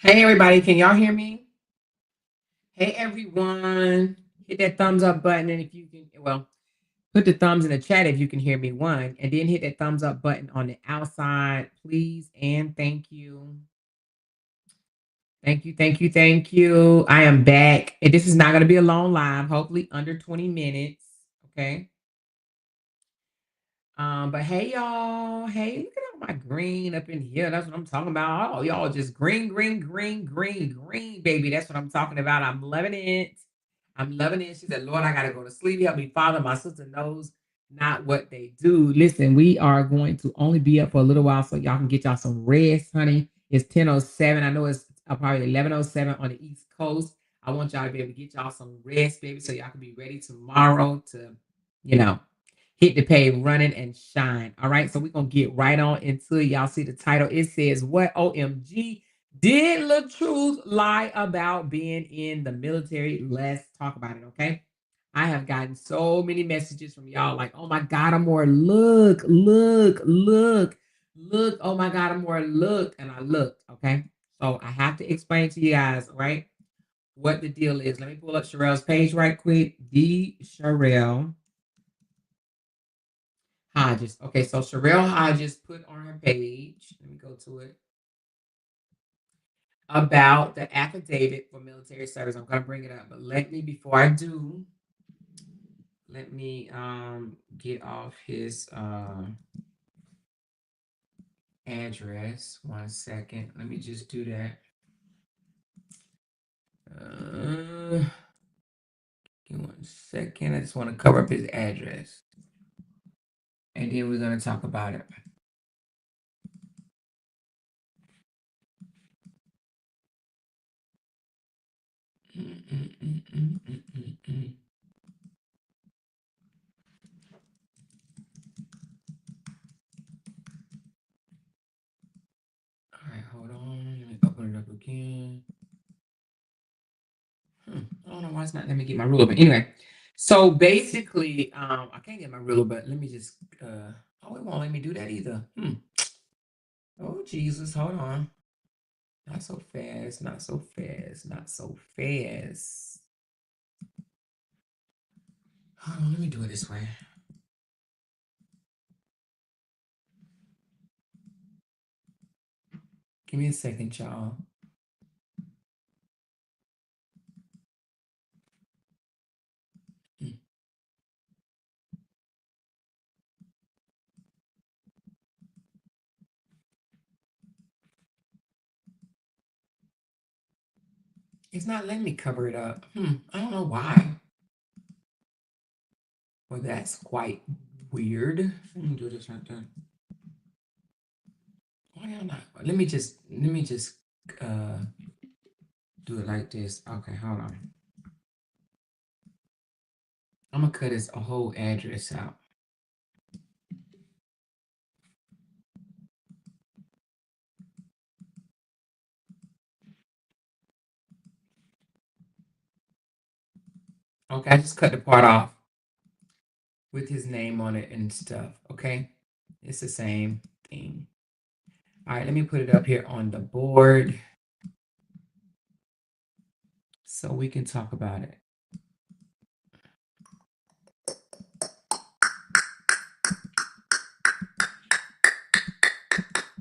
Hey everybody, can y'all hear me? Hey everyone, hit that thumbs up button, and if you can, well, put the thumbs in the chat if you can hear me, one, and then hit that thumbs up button on the outside, please, and thank you. Thank you, thank you, thank you. I am back, and this is not going to be a long live, hopefully under 20 minutes, okay? But hey y'all, hey, look at all my green up in here. That's what I'm talking about. Oh, y'all just green, green, green, green, green, baby. That's what I'm talking about. I'm loving it. I'm loving it. She said, Lord, I gotta go to sleep. Help me, Father. My sister knows not what they do. Listen, we are going to only be up for a little while so y'all can get y'all some rest, honey. It's 10:07. I know it's probably 11:07 on the East Coast. I want y'all to be able to get y'all some rest, baby, so y'all can be ready tomorrow to, you know, hit the pave running and shine. All right. So we're going to get right on into it. Y'all see the title. It says, What OMG did Latruth lie about being in the military? Let's talk about it. Okay. I have gotten so many messages from y'all like, oh my God, Amor, look, look, look, look. Oh my God, Amor, look. And I looked. Okay. So I have to explain to you guys, right, what the deal is. Let me pull up Sherelle's page right quick. The Sherelle Hodges. Okay, so Sherelle Hodges put on her page, let me go to it, about the affidavit for military service. I'm going to bring it up, but let me, before I do, let me get off his address. 1 second. Let me just do that. Give me 1 second. I just want to cover up his address. And then we're going to talk about it. All right, hold on. Let me open it up again. I don't know why it's not. Let me get my ruler. But anyway, so basically, I can't get my ruler, but let me just. Oh, it won't let me do that either. Oh Jesus, hold on. Not so fast. Not so fast. Not so fast. Hold on. Let me do it this way. Give me a second, y'all. It's not letting me cover it up. I don't know why. Well, that's quite weird. Let me do this right there. Why am I not? Let me just do it like this. Okay, hold on. I'm gonna cut his whole address out. Okay, I just cut the part off with his name on it and stuff. Okay, it's the same thing. All right, let me put it up here on the board so we can talk about it.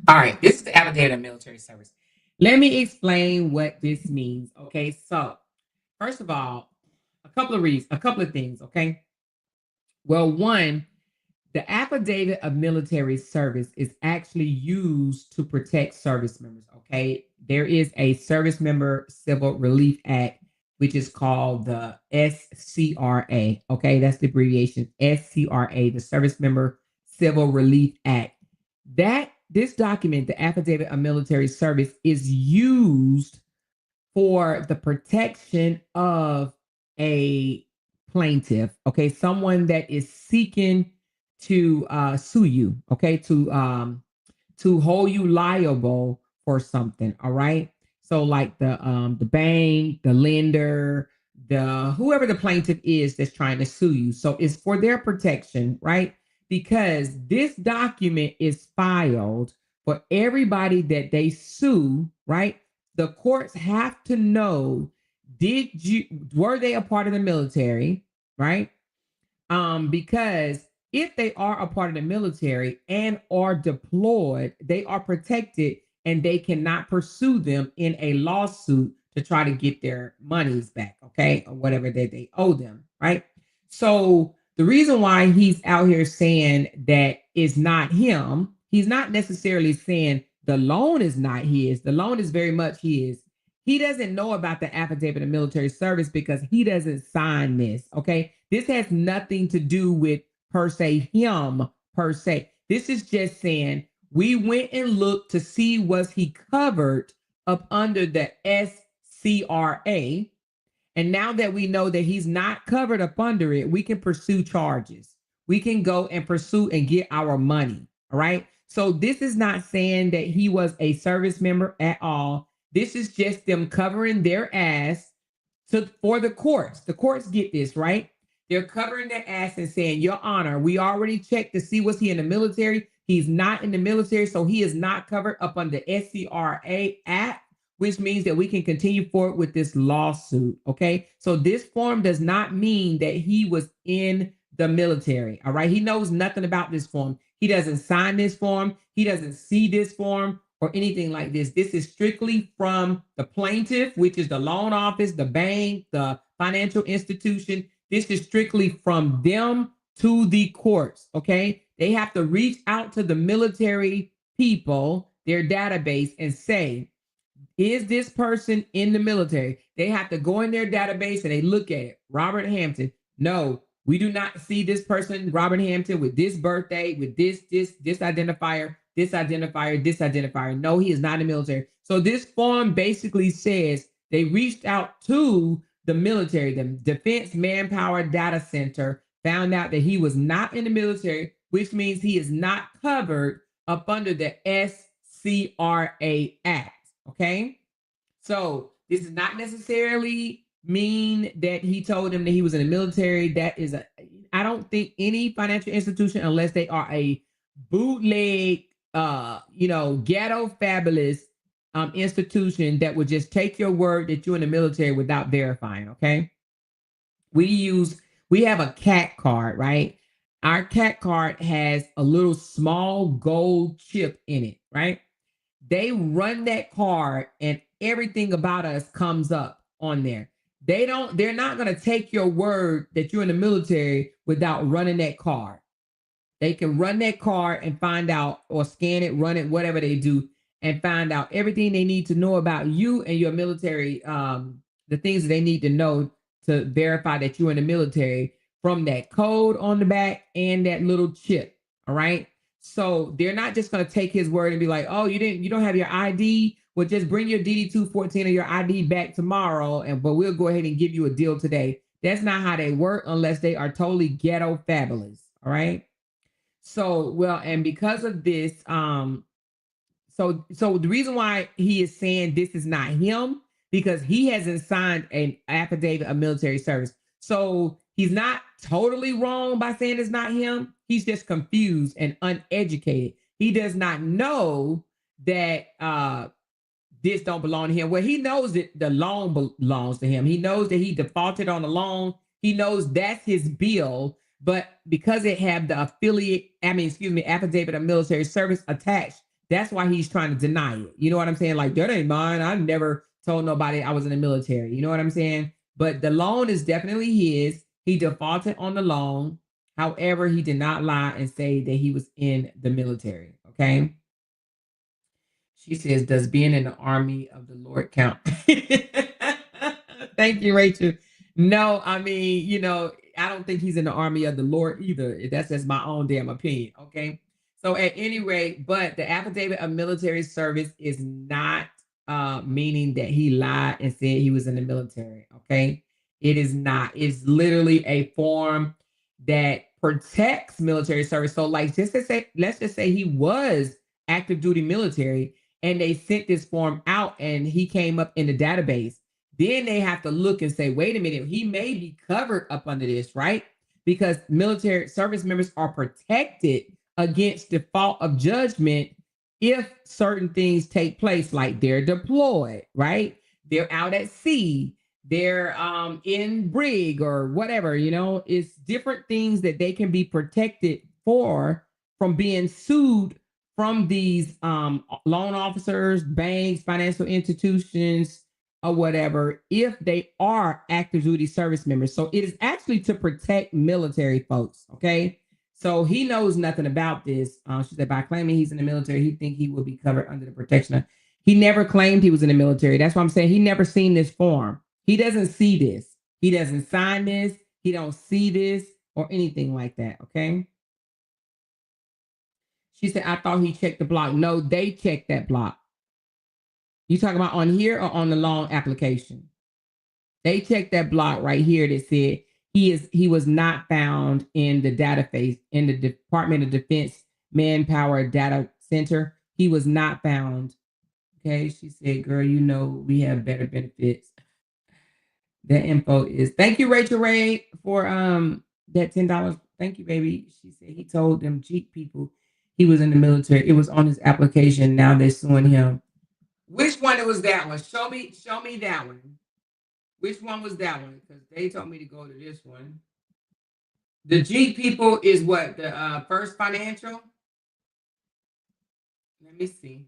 All right, this is the affidavit of military service. Let me explain what this means. Okay, so first of all, a couple of things. Okay, well, one, the affidavit of military service is actually used to protect service members. Okay, there is a Service Member Civil Relief Act, which is called the SCRA. Okay, that's the abbreviation SCRA, the Service Member Civil Relief Act. This document, the affidavit of military service, is used for the protection of a plaintiff, okay, someone that is seeking to sue you, okay, to hold you liable for something, all right. So like the bank, the lender, the whoever the plaintiff is that's trying to sue you. So it's for their protection, right? Because this document is filed for everybody that they sue, right? the courts have to know, were they a part of the military, right? Because if they are a part of the military and are deployed, they are protected and they cannot pursue them in a lawsuit to try to get their monies back, okay, or whatever that they owe them, right? So the reason why he's out here saying that is not him, he's not necessarily saying the loan is not his. The loan is very much his. He doesn't know about the affidavit of military service because he doesn't sign this. Okay. This has nothing to do with per se him per se. This is just saying we went and looked to see was he covered up under the SCRA. And now that we know that he's not covered up under it, we can pursue charges. We can go and pursue and get our money. All right. So this is not saying that he was a service member at all. This is just them covering their ass for the courts. The courts get this, right? They're covering their ass and saying, Your Honor, we already checked to see was he in the military. He's not in the military, so he is not covered up under the SCRA Act, which means that we can continue forward with this lawsuit, okay? So this form does not mean that he was in the military, all right? He knows nothing about this form. He doesn't sign this form. He doesn't see this form or anything like this. This is strictly from the plaintiff, which is the loan office, the bank, the financial institution. This is strictly from them to the courts, okay? They have to reach out to the military people, their database, and say, is this person in the military? They have to go in their database and they look at it. Robert Hampton. No, we do not see this person, Robert Hampton, with this birthday, with this identifier, this identifier, this identifier. No, he is not in the military. So this form basically says they reached out to the military, the Defense Manpower Data Center, found out that he was not in the military, which means he is not covered up under the SCRA Act. Okay, so this does not necessarily mean that he told them that he was in the military. That is I don't think any financial institution, unless they are a bootleg, ghetto fabulous institution, that would just take your word that you're in the military without verifying. Okay, we have a CAT card, right? Our CAT card has a little small gold chip in it, right? They run that card and everything about us comes up on there. They're not going to take your word that you're in the military without running that card. They can run that card and find out, or scan it, run it, whatever they do, and find out everything they need to know about you and your military, the things that they need to know to verify that you're in the military from that code on the back and that little chip. All right. So they're not just going to take his word and be like, oh, you don't have your ID. Well, just bring your DD-214 or your ID back tomorrow, but we'll go ahead and give you a deal today. That's not how they work unless they are totally ghetto fabulous. All right. So, well, and because of this, so the reason why he is saying this is not him, because he hasn't signed an affidavit of military service. So he's not totally wrong by saying it's not him. He's just confused and uneducated. He does not know that this don't belong to him. Well, he knows that the loan belongs to him. He knows that he defaulted on the loan. He knows that's his bill, but because it have the affidavit of military service attached, that's why he's trying to deny it. You know what I'm saying? Like, that ain't mine. I never told nobody I was in the military. You know what I'm saying? But the loan is definitely his. He defaulted on the loan. However, he did not lie and say that he was in the military. Okay. She says, does being in the army of the Lord count? Thank you, Rachel. No, I mean, I don't think he's in the army of the Lord either. That's just my own damn opinion. Okay. So at any rate, but the affidavit of military service is not meaning that he lied and said he was in the military. Okay. It is not. It's literally a form that protects military service. So like, let's just say he was active duty military and they sent this form out and he came up in the database. Then they have to look and say, wait a minute, he may be covered up under this, right? Because military service members are protected against default of judgment if certain things take place, like they're deployed, right? They're out at sea, they're in brig or whatever, it's different things that they can be protected for from being sued from these loan officers, banks, financial institutions, or whatever, if they are active duty service members. So it is actually to protect military folks, okay? So he knows nothing about this. She said, by claiming he's in the military, he think he will be covered under the protection of. He never claimed he was in the military. That's why I'm saying he never seen this form. He doesn't see this. He doesn't sign this. He don't see this or anything like that. Okay. She said, I thought he checked the block. No, they checked that block. You talking about on here or on the loan application? They checked that block right here that said he was not found in the database in the Department of Defense Manpower Data Center. He was not found. Okay, she said, "Girl, we have better benefits." That info is. Thank you, Rachel Ray, for that $10. Thank you, baby. She said he told them Jeep people he was in the military. It was on his application. Now they're suing him. Which one was that one? Show me that one. Which one was that one? Because they told me to go to this one. The G people is what? The First Financial? Let me see.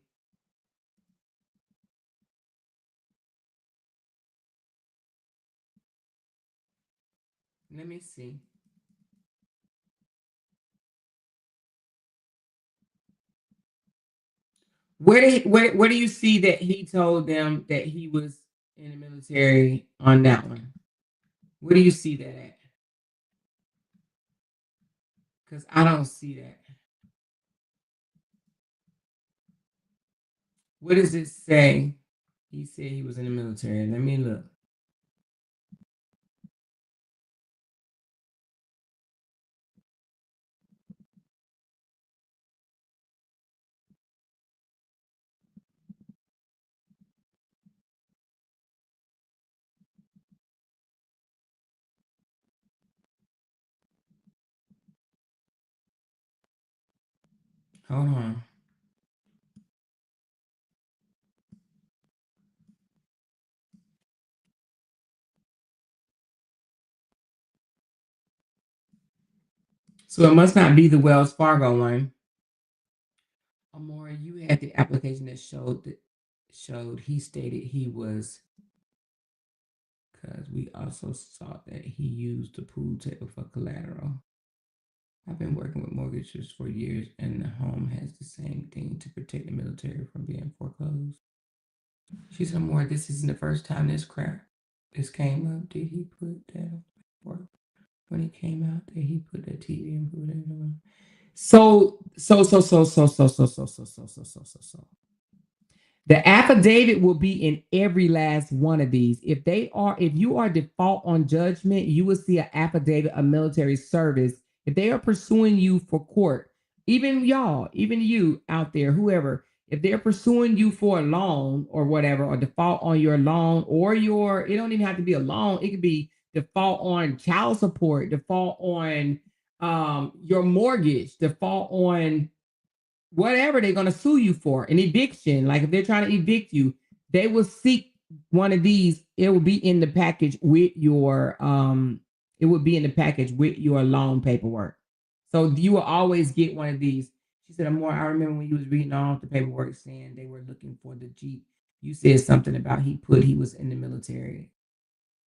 Let me see. Where do you see that he told them that he was in the military on that one? Where do you see that at? Because I don't see that. What does it say? He said he was in the military. Let me look. Hold on. So it must not be the Wells Fargo one. Amora, you had the application that showed he stated he was, because we also saw that he used the pool table for collateral. I've been working with mortgages for years, and the home has the same thing to protect the military from being foreclosed. She said, "More. This isn't the first time this came up. Did he put that work when he came out? Did he put that TV and put it on?" So. The affidavit will be in every last one of these. If you are default on judgment, you will see an affidavit of military service. If they are pursuing you for court, even y'all, even you out there, whoever, if they're pursuing you for a loan or whatever, or default on your loan or it don't even have to be a loan. It could be default on child support, default on your mortgage, default on whatever they're going to sue you for, an eviction. Like if they're trying to evict you, they will seek one of these. It will be in the package with your it would be in the package with your loan paperwork. So you will always get one of these. She said, "Amore, I remember when you was reading off the paperwork saying they were looking for the Jeep. You said something about he was in the military."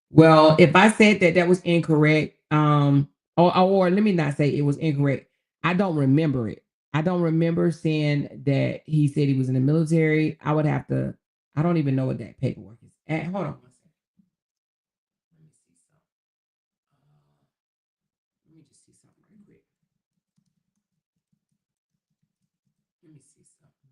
Well, if I said that that was incorrect, or let me not say it was incorrect. I don't remember it. I don't remember saying that he said he was in the military. I would have to. I don't even know what that paperwork is. Hold on one second. Let me see something. Let me just see something right quick. Let me see something.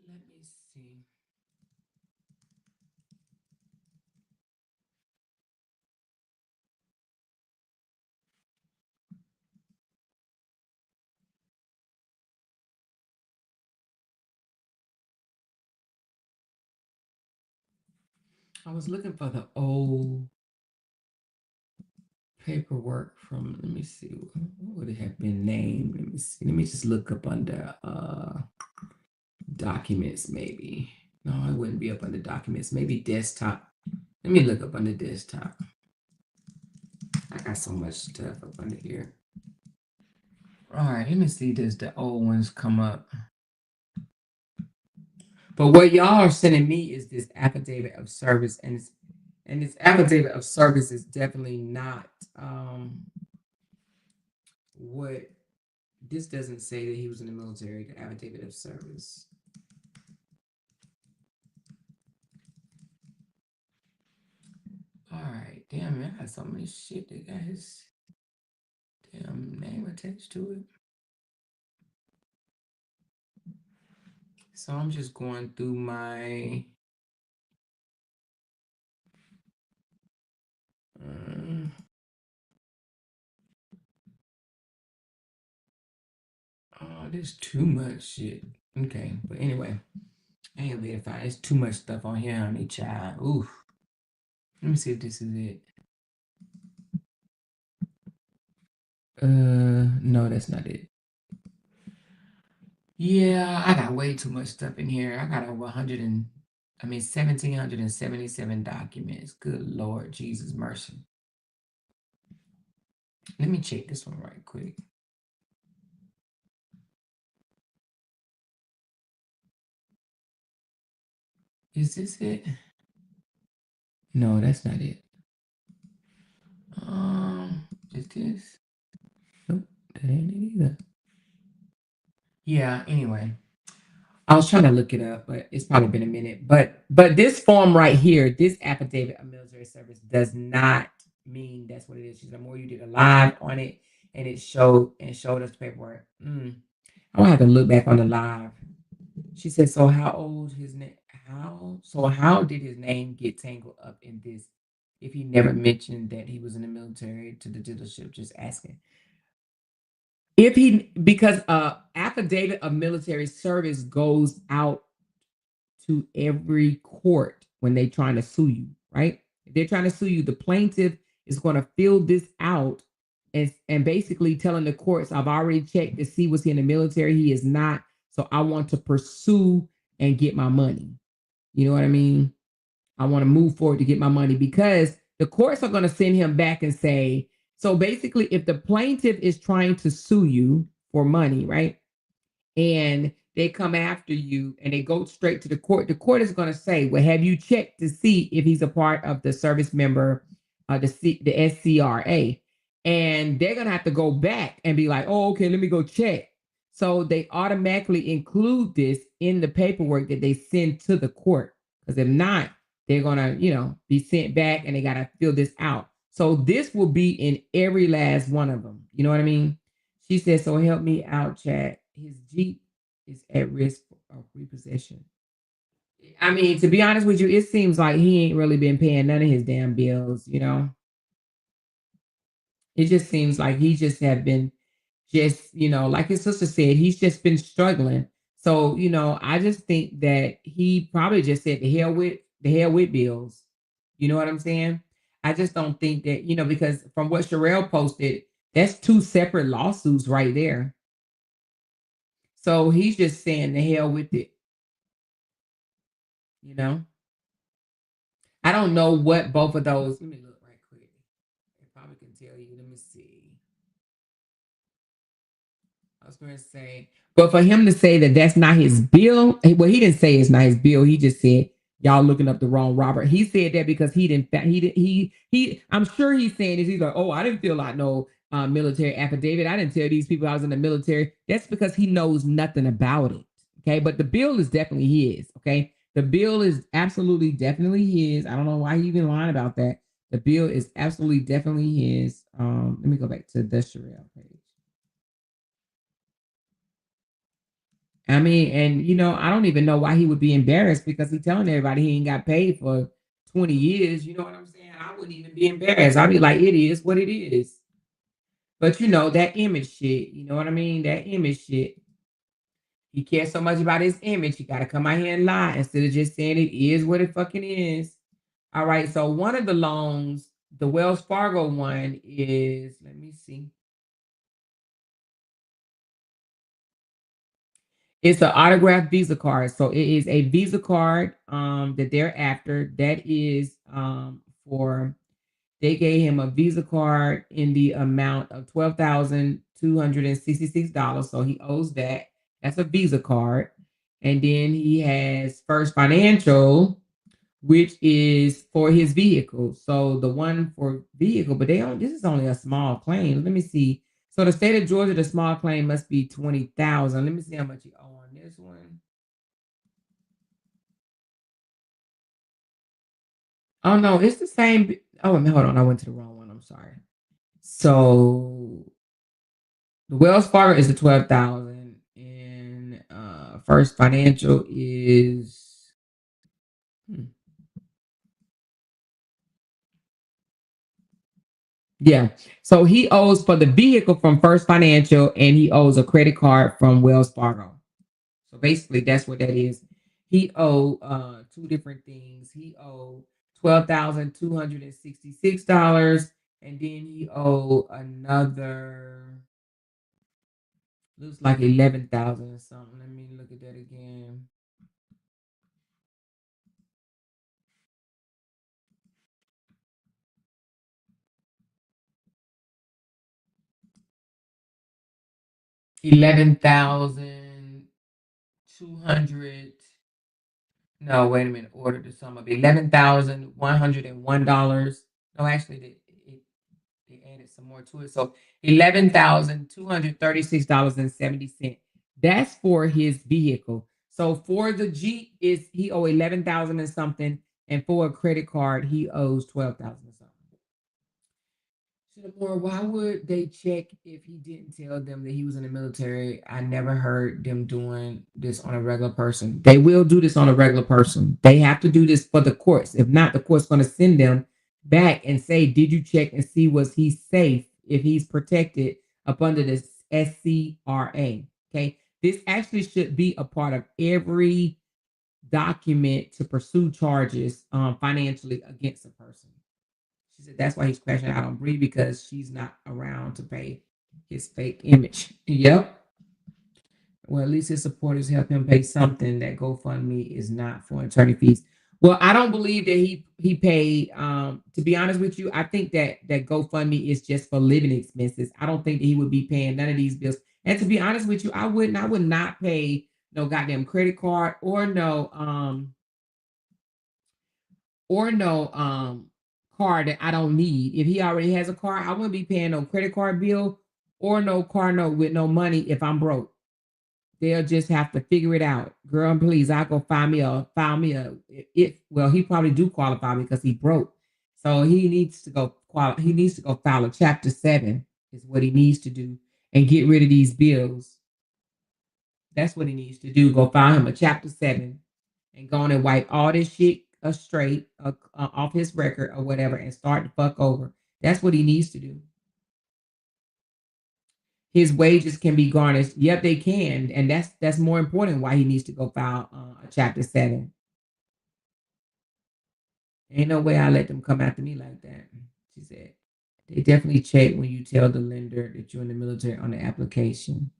Let me see. I was looking for the old paperwork from, let me see, what would it have been named? Let me see. Let me just look up under documents, maybe. No, it wouldn't be up under documents. Maybe desktop. Let me look up under desktop. I got so much stuff up under here. All right, let me see. Does the old ones come up? But what y'all are sending me is this affidavit of service, and this affidavit of service is definitely not what this doesn't say that he was in the military. The affidavit of service. All right, damn, man, I got so many shit that got his damn name attached to it. So I'm just going through my oh, there's too much shit. Okay, but anyway, I ain't gonna be able to find. There's too much stuff on here, honey, child. Oof. Let me see if this is it. No, that's not it. Yeah, I got way too much stuff in here. I got over 1,777 documents. Good Lord, Jesus mercy. Let me check this one right quick. Is this it? No, that's not it. Is this? Nope, that ain't it either. Yeah, anyway. I was trying to look it up, but it's probably been a minute. But this form right here, this affidavit of military service does not mean that's what it is. She's like, more you did a live on it and it showed us paperwork. I'm gonna have to look back on the live. She said, so how old his name? How did his name get tangled up in this if he never mentioned that he was in the military to the dealership? Just asking. If he, because affidavit of military service goes out to every court when they're trying to sue you, right? If they're trying to sue you, the plaintiff is going to fill this out and basically telling the courts, I've already checked to see was he in the military. He is not. So I want to pursue and get my money. You know what I mean? I want to move forward to get my money because the courts are going to send him back and say, so basically, if the plaintiff is trying to sue you for money, right? And they come after you and they go straight to the court is going to say, well, have you checked to see if he's a part of the service member, the SCRA? And they're going to have to go back and be like, oh, okay, let me go check. So they automatically include this in the paperwork that they send to the court. Because if not, they're going to, be sent back and they got to fill this out. So this will be in every last one of them. You know what I mean? She said, so help me out, chat. His Jeep is at risk of repossession. I mean, to be honest with you, it seems like he ain't really been paying none of his damn bills. It just seems like he just have been like his sister said, he's just been struggling. So, I just think that he probably just said the hell with bills. You know what I'm saying? I just don't think that, because from what Sherelle posted, that's two separate lawsuits right there. So he's just saying the hell with it. I don't know what both of those. Let me look right quick. I probably can tell you. Let me see. I was going to say, but for him to say that that's not his bill, well, he didn't say it's not his bill. He just said y'all looking up the wrong Robert. He said that because he didn't. He. I'm sure he's saying this. He's like, oh, I didn't fill out no military affidavit. I didn't tell these people I was in the military. That's because he knows nothing about it. Okay, but the bill is definitely his. Okay, the bill is absolutely definitely his. I don't know why he even lying about that. The bill is absolutely definitely his. Let me go back to the Sherelle page. I mean, and I don't even know why he would be embarrassed because he's telling everybody he ain't got paid for 20 years. You know what I'm saying? I wouldn't even be embarrassed. I'd be like, it is what it is. But that image shit, you know what I mean? That image shit. He cares so much about his image. He got to come out here and lie instead of just saying it is what it fucking is. All right. So one of the loans The Wells Fargo one is, let me see. It's an autographed Visa card. So it is a Visa card that they're after. That is for they gave him a Visa card in the amount of $12,266. So he owes that. That's a Visa card. And then he has First Financial, which is for his vehicle. So the one for vehicle, but they don't, this is only a small claim. Let me see. So the state of Georgia, the small claim must be 20,000. Let me see how much you owe on this one. Oh no, it's the same. Oh, hold on, I went to the wrong one. I'm sorry. So the Wells Fargo is the 12,000, and First Financial is hmm, yeah. So he owes for the vehicle from First Financial, and he owes a credit card from Wells Fargo. So basically, that's what that is. He owe two different things. He owe $12,266, and then he owe another looks like 11,000 or something. Let me look at that again. $11,200. No, wait a minute. Order the sum of $11,101. No, actually, they added some more to it. So $11,236.70. That's for his vehicle. So for the Jeep, is he owe 11,000 and something, and for a credit card, he owes 12,000 and something. More, why would they check if he didn't tell them that he was in the military? I never heard them doing this on a regular person. They will do this on a regular person. They have to do this for the courts. If not, the court's going to send them back and say, "Did you check and see was he safe? If he's protected up under this SCRA?" Okay, this actually should be a part of every document to pursue charges financially against a person. She said that's why he's crashing out on Bree because she's not around to pay his fake image. Yep. Well, at least his supporters help him pay something. That GoFundMe is not for attorney fees. Well, I don't believe that he paid. To be honest with you, I think that GoFundMe is just for living expenses. I don't think that he would be paying none of these bills. And to be honest with you, I would not pay no goddamn credit card or no car that I don't need. If he already has a car, I wouldn't be paying no credit card bill or no car note with no money if I'm broke. They'll just have to figure it out. Girl, please, I go find me a it well, he probably do qualify because he broke. So he needs to go file a chapter 7 is what he needs to do and get rid of these bills. That's what he needs to do. Go file him a chapter 7 and go on and wipe all this shit straight off his record or whatever and start the fuck over. That's what he needs to do. His wages can be garnished. Yep, they can, and that's more important. Why he needs to go file a chapter 7. Ain't no way I let them come after me like that. She said they definitely check when you tell the lender that you're in the military on the application.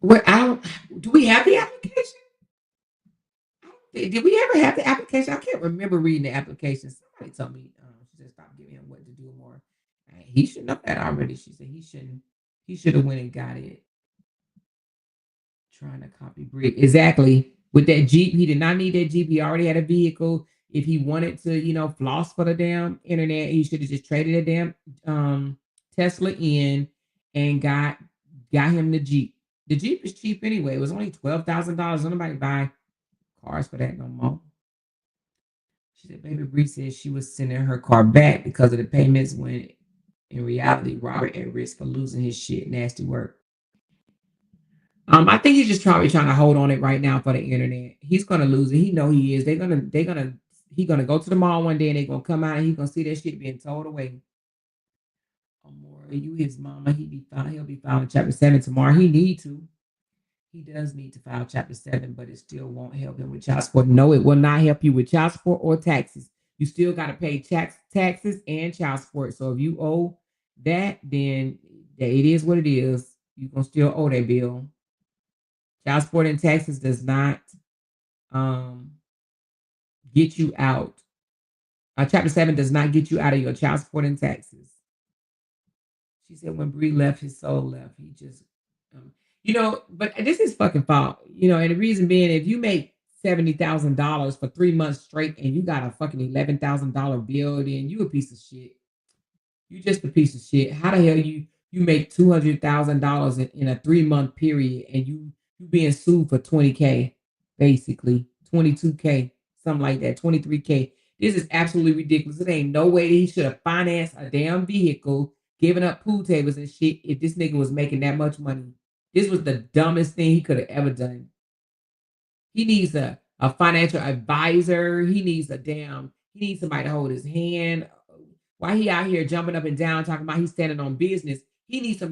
What I don't do we have the application? Did we ever have the application? I can't remember reading the application. Somebody told me she just stopped giving him what to do more. He should know that already. She said he shouldn't. He should have went and got it. Trying to copy brick exactly with that Jeep. He did not need that Jeep. He already had a vehicle. If he wanted to, floss for the damn internet, he should have just traded a damn Tesla in and got him the Jeep. The Jeep is cheap anyway. It was only $12,000. Nobody buy cars for that no more. She said, "Baby Bree said she was sending her car back because of the payments when in reality, Robert at risk for losing his shit. Nasty work." I think he's just probably trying to hold on it right now for the internet. He's gonna lose it. He know he is. He gonna go to the mall one day and they're gonna come out and he's gonna see that shit being towed away. Amore, you his mama. He'll be filing chapter 7 tomorrow. He need to. He does need to file chapter 7, but it still won't help him with child support. No, it will not help you with child support or taxes You still got to pay taxes and child support. So if you owe that, then it is what it is. You're gonna still owe that bill. Child support and taxes does not um get you out. Chapter 7 does not get you out of your child support and taxes. She said when Bree left, his soul left. He just, um, but this is fucking fault. And the reason being, if you make $70,000 for 3 months straight and you got a fucking $11,000 bill, then you a piece of shit. You just a piece of shit. How the hell you make $200,000 in a 3 month period and you being sued for 20K, basically 22K, something like that, 23K. This is absolutely ridiculous. It ain't no way that he should have financed a damn vehicle, giving up pool tables and shit if this nigga was making that much money. This was the dumbest thing he could have ever done. He needs a financial advisor. He needs somebody to hold his hand. Why he out here jumping up and down talking about he's standing on business? He needs to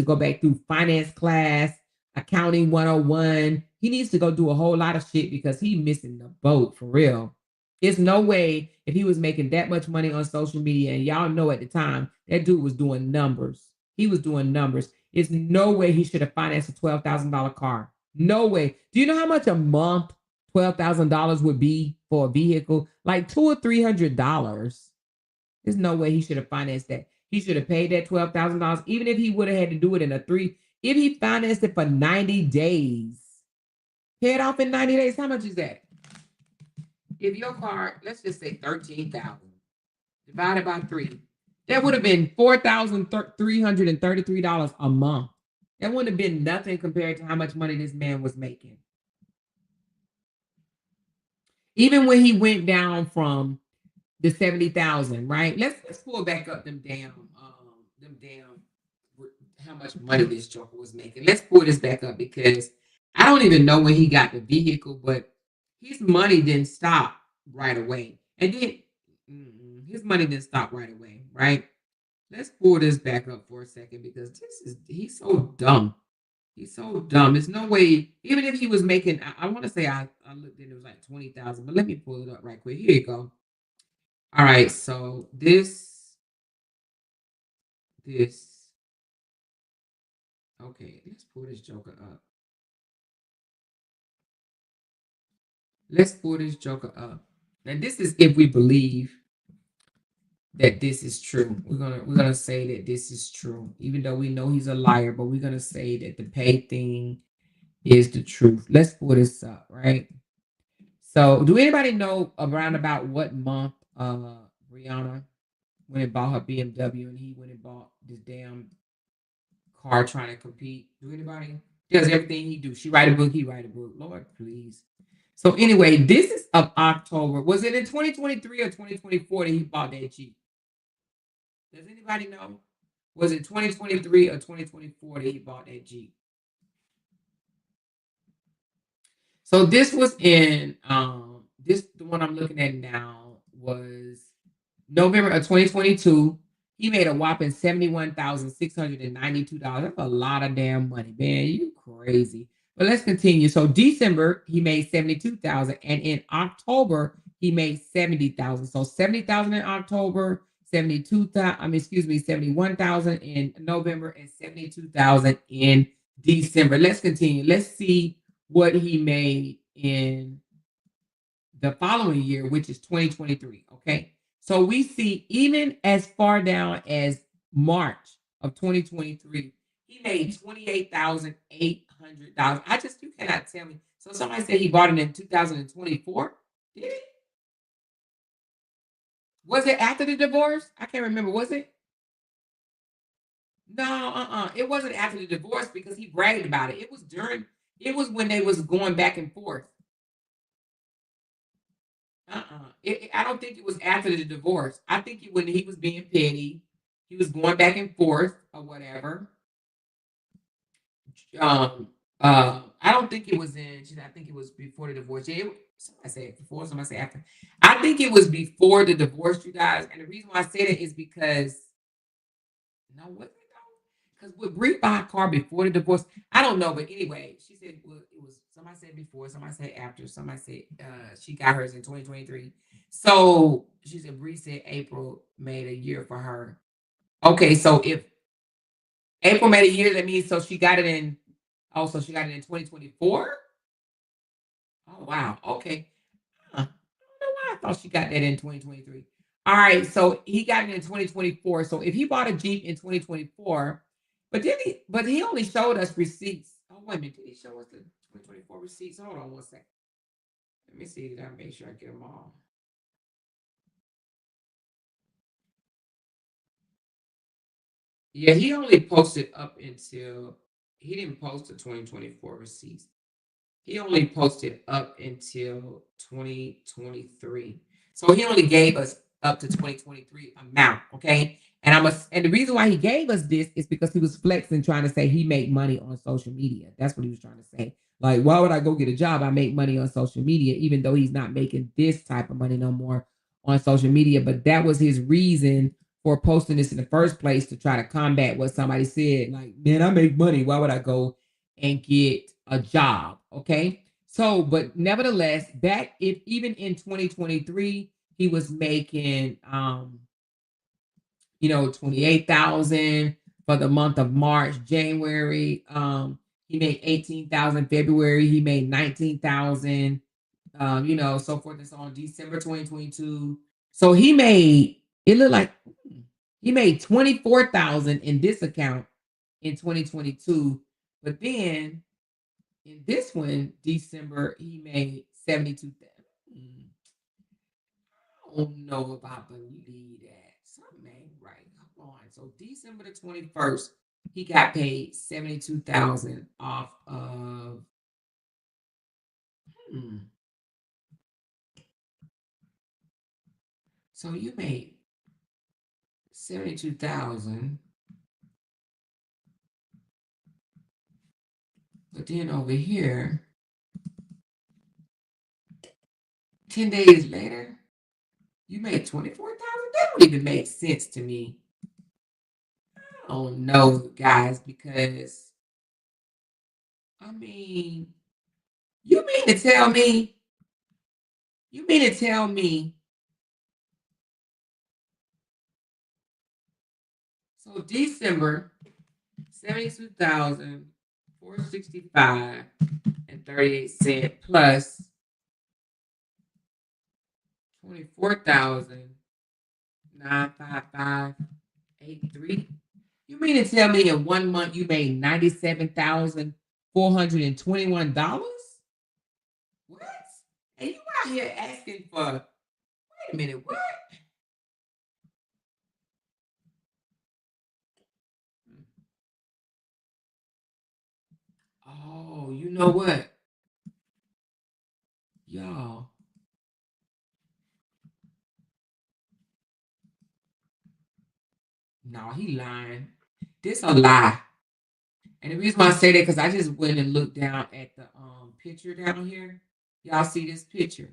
go back through finance class, accounting 101. He needs to go do a whole lot of shit because he missing the boat for real. There's no way if he was making that much money on social media, and y'all know at the time that dude was doing numbers. He was doing numbers. There's no way he should have financed a $12,000 car. No way. Do you know how much a month $12,000 would be for a vehicle? Like $200 or $300. There's no way he should have financed that. He should have paid that $12,000, even if he would have had to do it in if he financed it for 90 days. Pay it off in 90 days. How much is that? If your car, let's just say 13,000 divided by 3, that would have been $4,333 a month. That wouldn't have been nothing compared to how much money this man was making. Even when he went down from the 70,000, right? Let's pull back up them damn how much money this Joker was making. Let's pull this back up because I don't even know when he got the vehicle, but his money didn't stop right away. And then his money didn't stop right away, right? Let's pull this back up for a second because he's so dumb. He's so dumb. There's no way, even if he was making, I want to say I looked and it was like 20,000, but let me pull it up right quick. Here you go. All right, so okay, let's pull this Joker up. Let's pull this Joker up. And this is if we believe that this is true. We're gonna say that this is true, even though we know he's a liar, but we're gonna say that the pay thing is the truth. Let's pull this up, right? So do anybody know around about what month Rihanna went and bought her BMW and he went and bought this damn car trying to compete? Do anybody? Does everything he do. She write a book, he write a book. Lord, please. So anyway, this is of October. Was it in 2023 or 2024 that he bought that Jeep? Does anybody know? Was it 2023 or 2024 that he bought that Jeep? So this was in the one I'm looking at now was November of 2022. He made a whopping $71,692. That's a lot of damn money, man. You crazy. But let's continue. So December he made 72,000, and in October he made 70,000. So 70,000 in October, 72,000. I mean, excuse me, 71,000 in November, and 72,000 in December. Let's continue. Let's see what he made in the following year, which is 2023. Okay. So we see even as far down as March of 2023, he made $28,800. You cannot tell me. So somebody said he bought it in 2024. Did he? Was it after the divorce? I can't remember. Was it? No, it wasn't after the divorce because he bragged about it. It was when they was going back and forth. I don't think it was after the divorce. I think when he was being petty, he was going back and forth or whatever. I don't think it was in. I think it was before the divorce. Yeah, somebody said before, somebody said after. I think it was before the divorce, you guys. And the reason why I say that is because no, what? Because with Brie buy a car before the divorce, I don't know, but anyway, she said well, it was somebody said before, somebody said after, somebody said she got hers in 2023. So she said Bree said April made a year for her. Okay, so if April made a year, that means so she got it in. Oh, so she got it in 2024. Oh wow. Okay. Huh. I don't know why I thought she got that in 2023. All right, so he got it in 2024. So if he bought a Jeep in 2024, but he only showed us receipts. Oh, wait a minute, did he show us the 2024 receipts? Hold on one second. Let me see. Did I make sure I get them all? Yeah, he only posted up until he didn't post the 2024 receipts. He only posted up until 2023. So he only gave us up to 2023 amount. Okay. And the reason why he gave us this is because he was flexing, trying to say he made money on social media. That's what he was trying to say. Like, why would I go get a job? I make money on social media, even though he's not making this type of money no more on social media. But that was his reason for posting this in the first place, to try to combat what somebody said. Like, man, I make money. Why would I go and get a job? Okay. So, but nevertheless, back if even in 2023, he was making 28,000 for the month of March, January. He made 18,000 February, he made 19,000, so forth and so on, December 2022. So he made it look like he made 24,000 in this account in 2022, but then in this one, December, he made 72,000. I don't know if I believe that. Something ain't right. Come on. So December the 21st, he got paid 72,000 off of hmm. So you made 72,000, but then over here, 10 days later, you made 24,000. That don't even make sense to me. I don't know, guys, because I mean, you mean to tell me, you mean to tell me, so December, 72,465 and 38 cents plus 24,955.83. You mean to tell me in 1 month you made $97,421? What? And you out here asking for, wait a minute, what? Oh, you know what? Y'all, no, he lying. This a lie. And the reason why I say that, because I just went and looked down at the picture down here. Y'all see this picture?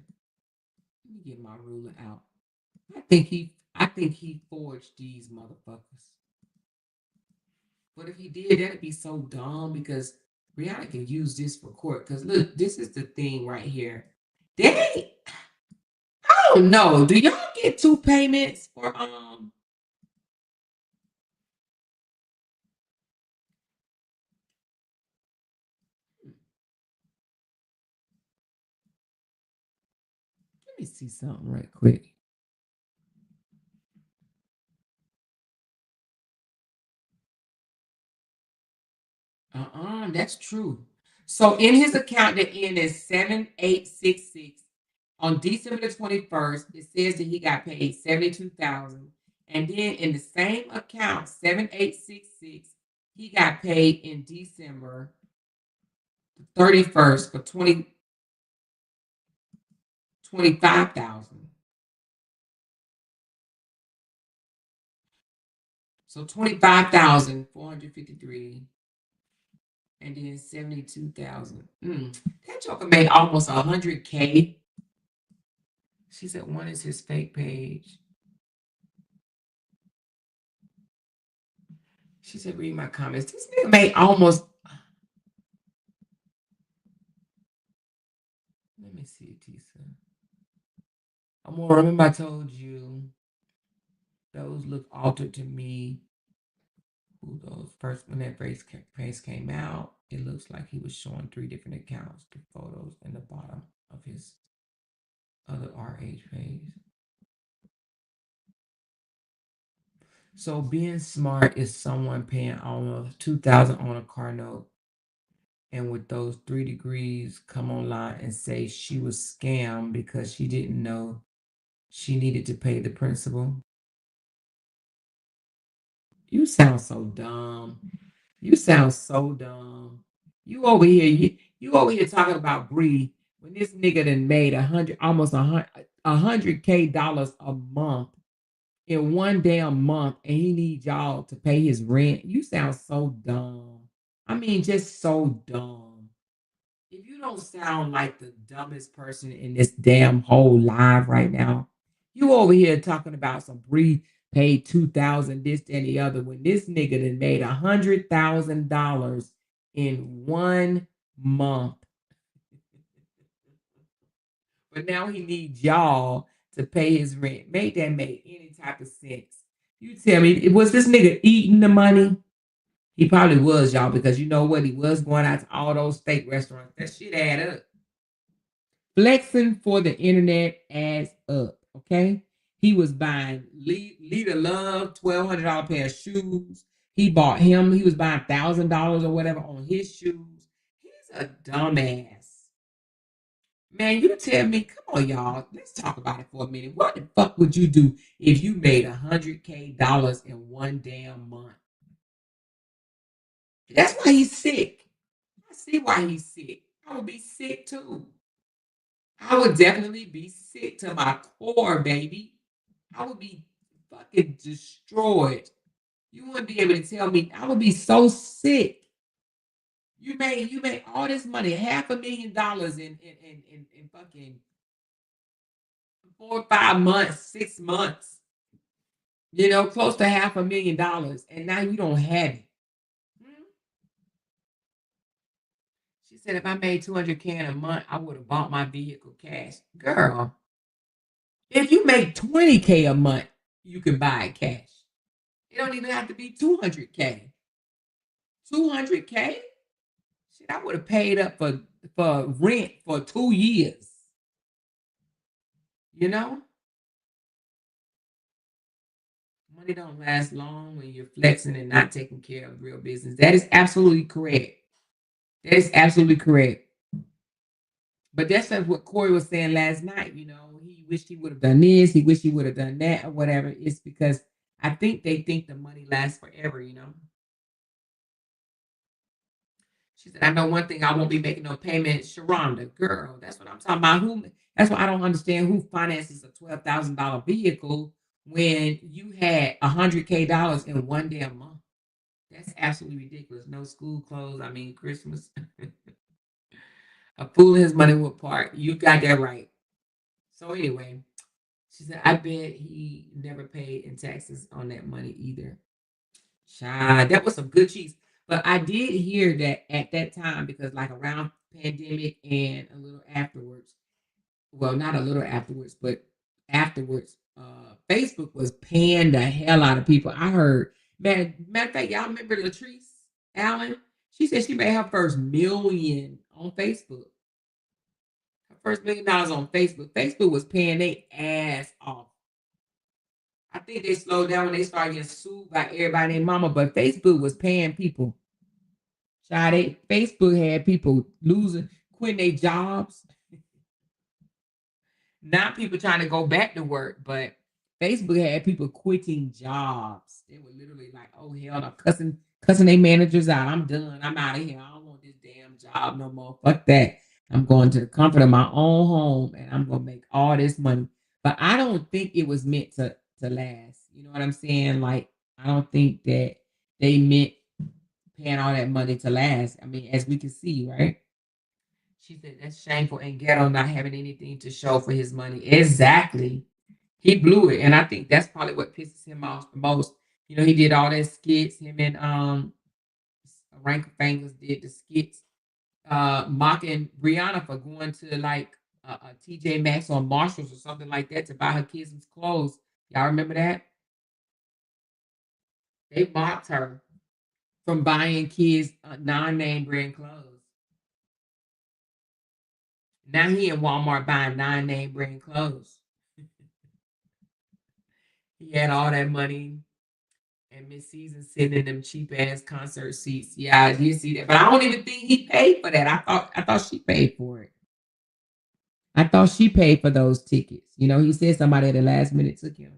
Let me get my ruler out. I think he forged these motherfuckers. But if he did, that'd be so dumb, because Rihanna can use this for court. Because look, this is the thing right here. They, I don't know. Do y'all get two payments for let me see something right quick. That's true. So in his account that end is 7866, on December the 21st, it says that he got paid 72,000. And then in the same account, 7866, he got paid in December 31st for 25,000. So 25,453, and then 72,000. That joker made almost 100K. She said one is his fake page. She said, read my comments. This nigga made almost. Let me see, Tisa. I'm gonna remember I told you those look altered to me. Who those first when that face came out, it looks like he was showing 3 different accounts, the photos in the bottom of his other RH page. So being smart is someone paying almost $2,000 on a car note, and with those 3 degrees come online and say she was scammed because she didn't know she needed to pay the principal. You sound so dumb. You sound so dumb. You over here talking about Bree when this nigga done made almost $100K a month in one damn month, and he needs y'all to pay his rent. You sound so dumb. I mean, just so dumb. If you don't sound like the dumbest person in this damn whole live right now, you over here talking about some Bree paid 2,000, this, and the other, when this nigga done made $100,000 in one month. But now he needs y'all to pay his rent. Make that make any type of sense. You tell me, was this nigga eating the money? He probably was, y'all, because you know what? He was going out to all those steak restaurants. That shit add up. Flexing for the internet adds up, okay? He was buying Leader Love, $1,200 pair of shoes. He was buying $1,000 or whatever on his shoes. He's a dumbass. Man, you tell me, come on, y'all. Let's talk about it for a minute. What the fuck would you do if you made $100K in one damn month? That's why he's sick. I see why he's sick. I would be sick too. I would definitely be sick to my core, baby. I would be fucking destroyed. You wouldn't be able to tell me. I would be so sick. You made all this money, $500,000 in fucking 4 or 5 months, 6 months. You know, close to $500,000, and now you don't have it. Hmm? She said if I made 200K in a month, I would have bought my vehicle cash. Girl, if you make 20K a month, you can buy it cash. It don't even have to be 200K. 200K? Shit, I would have paid up for rent for 2 years. You know? Money don't last long when you're flexing and not taking care of real business. That is absolutely correct. That is absolutely correct. But that's like what Corey was saying last night. You know, he wished he would have done this. He wished he would have done that or whatever. It's because I think they think the money lasts forever, you know? She said, I know one thing, I won't be making no payment. Sharonda, girl, that's what I'm talking about. That's why I don't understand who finances a $12,000 vehicle when you had $100K in one damn month. That's absolutely ridiculous. No school clothes. I mean, Christmas. A fool and his money will part. You got that right. So anyway, she said, I bet he never paid in taxes on that money either. Child, that was some good cheese. But I did hear that at that time, because like around pandemic and a little afterwards, well, not a little afterwards, but afterwards, Facebook was paying the hell out of people. I heard, matter of fact, y'all remember Latrice Allen? She said she made her first million on Facebook. Her first $1 million on Facebook. Facebook was paying their ass off. I think they slowed down when they started getting sued by everybody and mama, but Facebook was paying people. Child, Facebook had people quitting their jobs. Not people trying to go back to work, but Facebook had people quitting jobs. They were literally like, "Oh hell no, cussing their managers out. I'm done. I'm out of here. I don't want this damn job no more. Fuck that. I'm going to the comfort of my own home, and I'm gonna make all this money." But I don't think it was meant to last. You know what I'm saying? Like, I don't think that they meant paying all that money to last. I mean, as we can see, right? She said that's shameful and ghetto not having anything to show for his money. Exactly. He blew it. And I think that's probably what pisses him off the most. You know, he did all that skits. Him and Rank Fingers did the skits mocking Brianna for going to like TJ Maxx or Marshalls or something like that to buy her kids some clothes. Y'all remember that? They mocked her from buying kids non-name brand clothes. Now he in Walmart buying non-name brand clothes. He had all that money, and Miss Season sitting in them cheap ass concert seats. Yeah, I did see that, but I don't even think he paid for that. I thought she paid for it. I thought she paid for those tickets. You know, he said somebody at the last minute took him.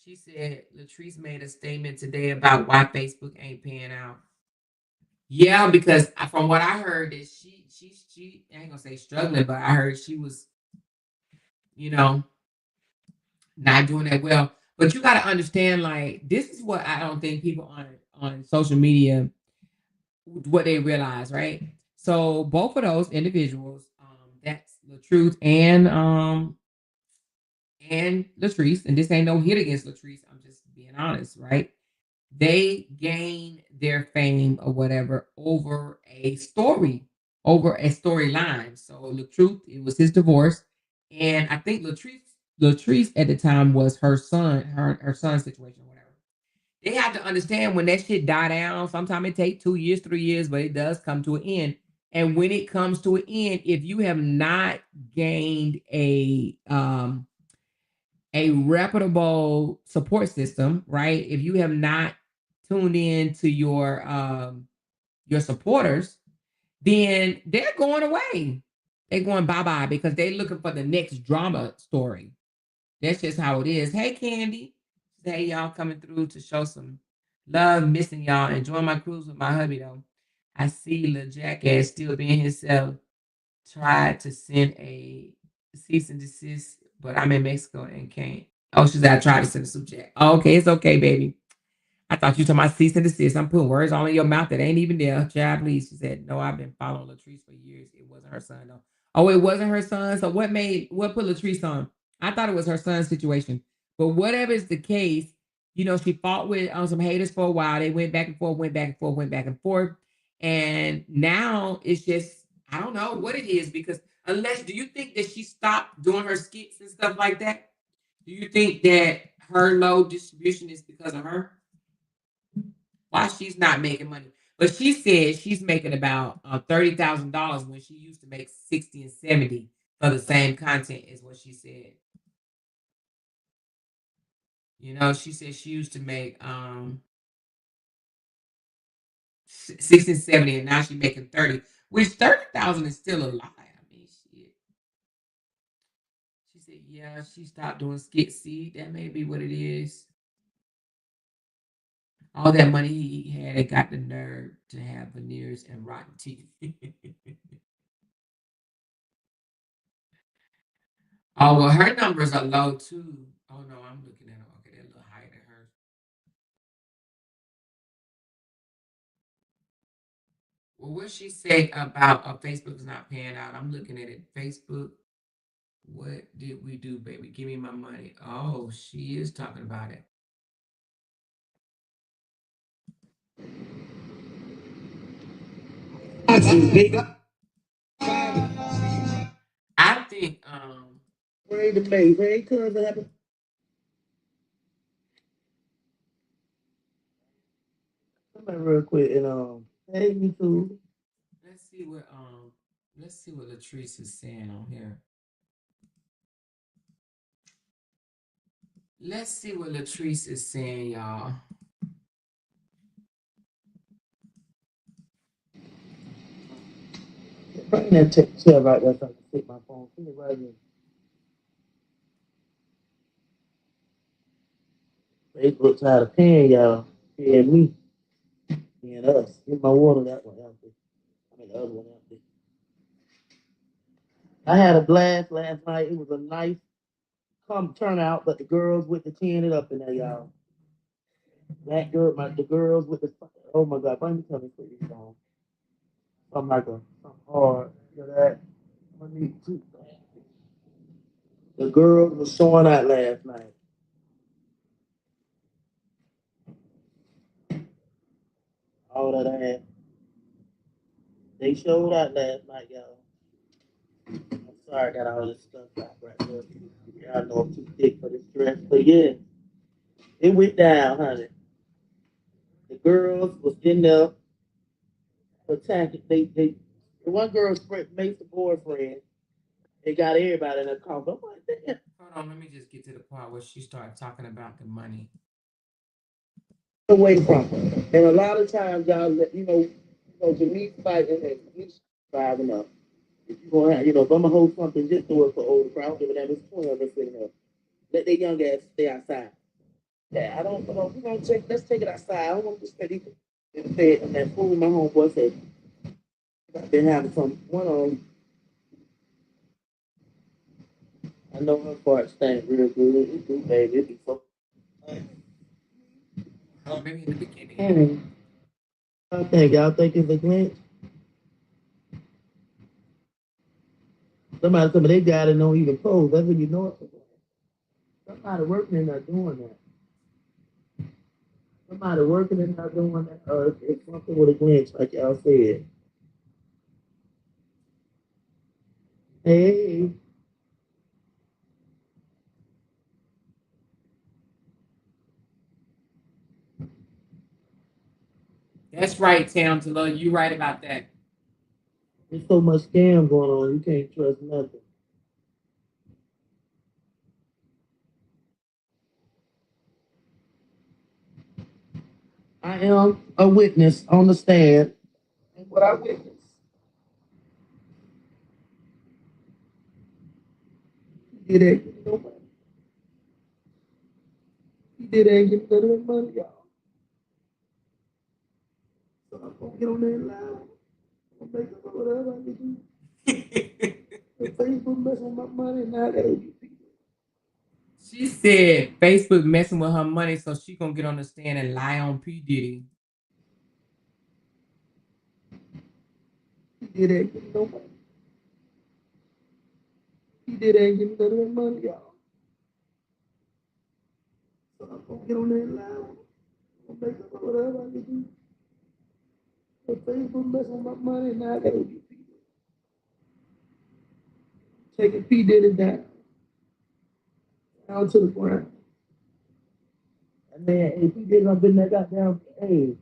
She said Latrice made a statement today about why Facebook ain't paying out. Yeah, because from what I heard that she I ain't gonna say struggling, but I heard she was, you know, not doing that well. But you got to understand, like, this is what I don't think people on social media what they realize, right? So both of those individuals, that's Latruth and Latrice, and this ain't no hit against Latrice. I'm just being honest, right? They gain their fame or whatever over a storyline. So the truth, it was his divorce, and I think Latrice at the time was her son's situation or whatever. They have to understand when that shit die down. Sometimes it take 2 years, 3 years, but it does come to an end. And when it comes to an end, if you have not gained a reputable support system, right? If you have not tuned in to your supporters, then they're going away. They're going bye-bye because they're looking for the next drama story. That's just how it is. Hey Candy. Hey y'all coming through to show some love, missing y'all. Enjoying my cruise with my hubby though. I see Lil Jackass still being himself. Tried to send a cease and desist, but I'm in Mexico and can't. Oh, she said I tried to send a super chat. Oh, okay, it's okay, baby. I thought you were talking about cease and desist. I'm putting words all in your mouth that ain't even there. Child, please. She said, no, I've been following Latrice for years. It wasn't her son, though. Oh, it wasn't her son. So what put Latrice on? I thought it was her son's situation. But whatever is the case, you know, she fought with some haters for a while. They went back and forth, went back and forth, went back and forth. And now it's just, I don't know what it is because do you think that she stopped doing her skits and stuff like that? Do you think that her low distribution is because of her? Why she's not making money? But she said she's making about $30,000 when she used to make 60 and 70 for the same content, is what she said. You know, she said she used to make 60 and 70, and now she's making 30, which 30,000 is still a lot. I mean, shit. She said, yeah, she stopped doing skit. See, that may be what it is. All that money he had, it got the nerve to have veneers and rotten teeth. Oh, well, her numbers are low too. Oh no, I'm looking at her. Okay, they're a little higher than hers. Well, what she say about Facebook's not paying out? I'm looking at it. Facebook, what did we do, baby? Give me my money. Oh, she is talking about it. I think ready to make ready cuz happen. Come here real quick and hey YouTube. Let's see what Latrice is saying on here. Let's see what Latrice is saying, y'all. Bring that chair right there so I can fit my phone. Put it right here. Facebook tired of paying y'all. Paying me. Paying us. Get my water that one empty. I mean the other one empty. I had a blast last night. It was a nice turnout, but the girls with the teeing it up in there, y'all. The girls with the oh my god, bring me something for this song. Something like something hard. You know that? I need two. The girls was showing out last night. All that I had. They showed out last night, y'all. Sorry, I got all this stuff out right there. Yeah, I know I'm too thick for this dress, but yeah, it went down, honey. The girls was in there attacking. The one girl maced the boyfriend. They got everybody in the car. I'm like, damn. Hold on, let me just get to the part where she started talking about the money. Away from her. And a lot of times, y'all, to me fighting and driving up. If you gonna have, if I'm gonna hold something, just do it for older crowd. I don't give a damn. It's 20 of us in here. Let their young ass stay outside. Yeah, I don't. We gonna take. Let's take it outside. I don't want to stay in bed. And that fool, my homeboy said, I've been having some one on. I know her part stink real good. It do, baby. It be so. Oh, maybe in the beginning. I think y'all think it's a glitch. Somebody they got it don't even pose. That's when you know it's a glitch. Somebody working and not doing that. Somebody working and not doing that. Or it's something with a glitch, like y'all said. Hey, That's right, Tangela. You right about that. there's so much scam going on. You can't trust nothing. I am a witness on the stand. And what I witnessed. He did ain't give no money. He did ain't give none of that money, y'all. So I'm gonna get on there and lie. I'm gonna make up whatever I can do. If Facebook messing with my money, now I gotta get people. She said Facebook messing with her money, so she gonna get on the stand and lie on P Diddy. He did ain't give no money. He did ain't give none of that money, y'all. So I'm gonna get on there and lie. I'm gonna make up whatever I can do. If Facebook messing with my money, now I gotta get people. Taking P Diddy down to the ground. And then if P Diddy done been that goddamn, hey,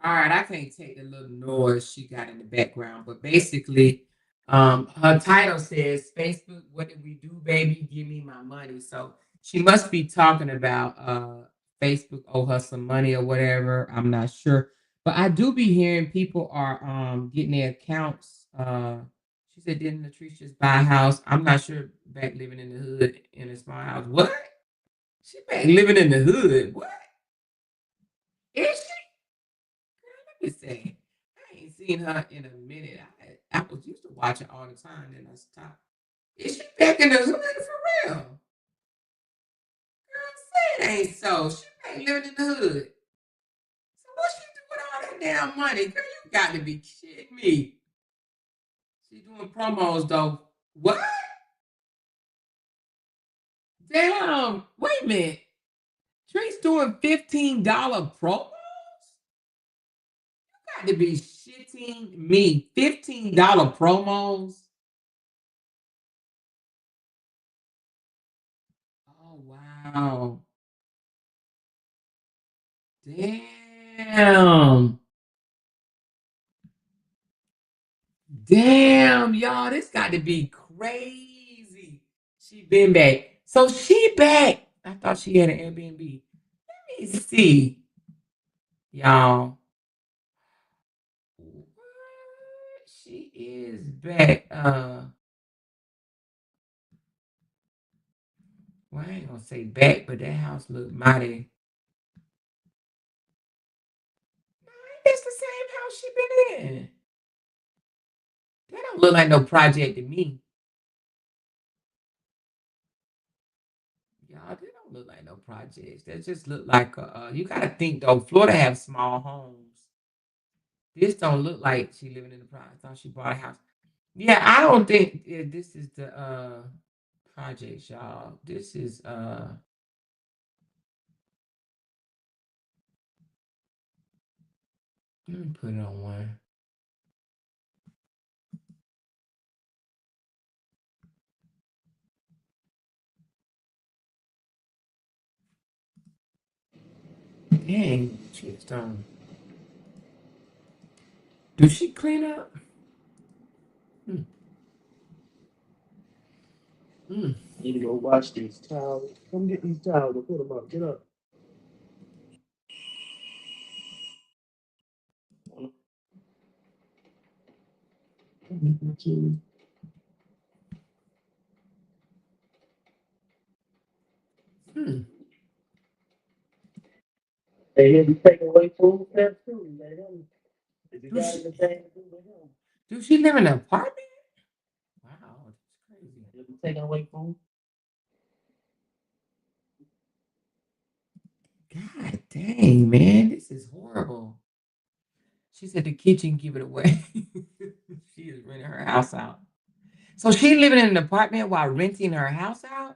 All right, I can't take the little noise she got in the background, but basically, her title says Facebook, what did we do, baby? Give me my money. So she must be talking about Facebook owe her some money or whatever. I'm not sure. But I do be hearing people are getting their accounts. She said, didn't Latrice just buy a house? I'm not sure back living in the hood in a small house. What? She back living in the hood. What? Is she? Let me say, I ain't seen her in a minute. I was used to watch her all the time, then I stopped. Is she back in the hood for real? Girl, say it ain't so. She back living in the hood. So what she do with all that damn money? Girl, you got to be kidding me. She doing promos though. What? Damn. Wait a minute. Tree's doing $15 promos? You got to be shitting me. $15 promos? Oh wow. Damn. Damn, y'all. This got to be crazy. She been back. So she back. I thought she had an Airbnb. Let me see. Y'all. What? She is back. Well, I ain't gonna say back, but that house look mighty. It's the same house she been in. That don't look like no project to me. Y'all, they don't look like no projects. That just look like you gotta think though. Florida have small homes. This don't look like she living in the project. I thought she bought a house. Yeah, I don't think this is the projects, y'all. This is let me put it on one. Dang, she's done. Do she clean up? Need to go wash these towels. Come get these towels and put them up. Get up. They here to take away food stamps too. If you got anything to do with him, Do she live in an apartment? Wow, that's crazy. he'll be taking away food. God dang, man, this is horrible. She said the kitchen give it away. She is renting her house out. So she living in an apartment while renting her house out?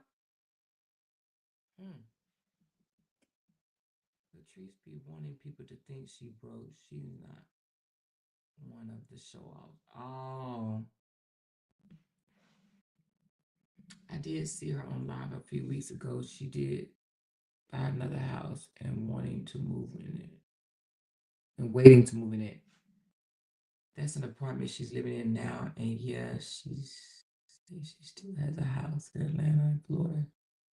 Latrice be wanting people to think she broke. She's not one of the show offs. Oh. I did see her on live a few weeks ago. She did buy another house and wanting to move in it. And waiting to move in it. That's an apartment she's living in now. And yeah, she still has a house in Atlanta and Florida.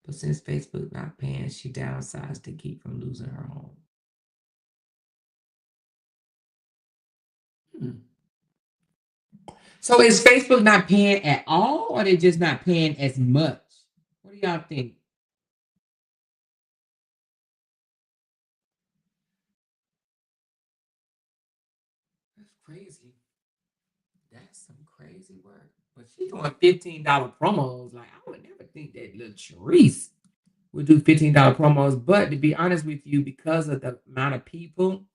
But since Facebook not paying, she downsized to keep from losing her home. So is Facebook not paying at all, or they just not paying as much? What do y'all think? That's crazy. That's some crazy work. But she's doing $15 promos. Like, I would never think that Latrice would do $15 promos. But to be honest with you, because of the amount of people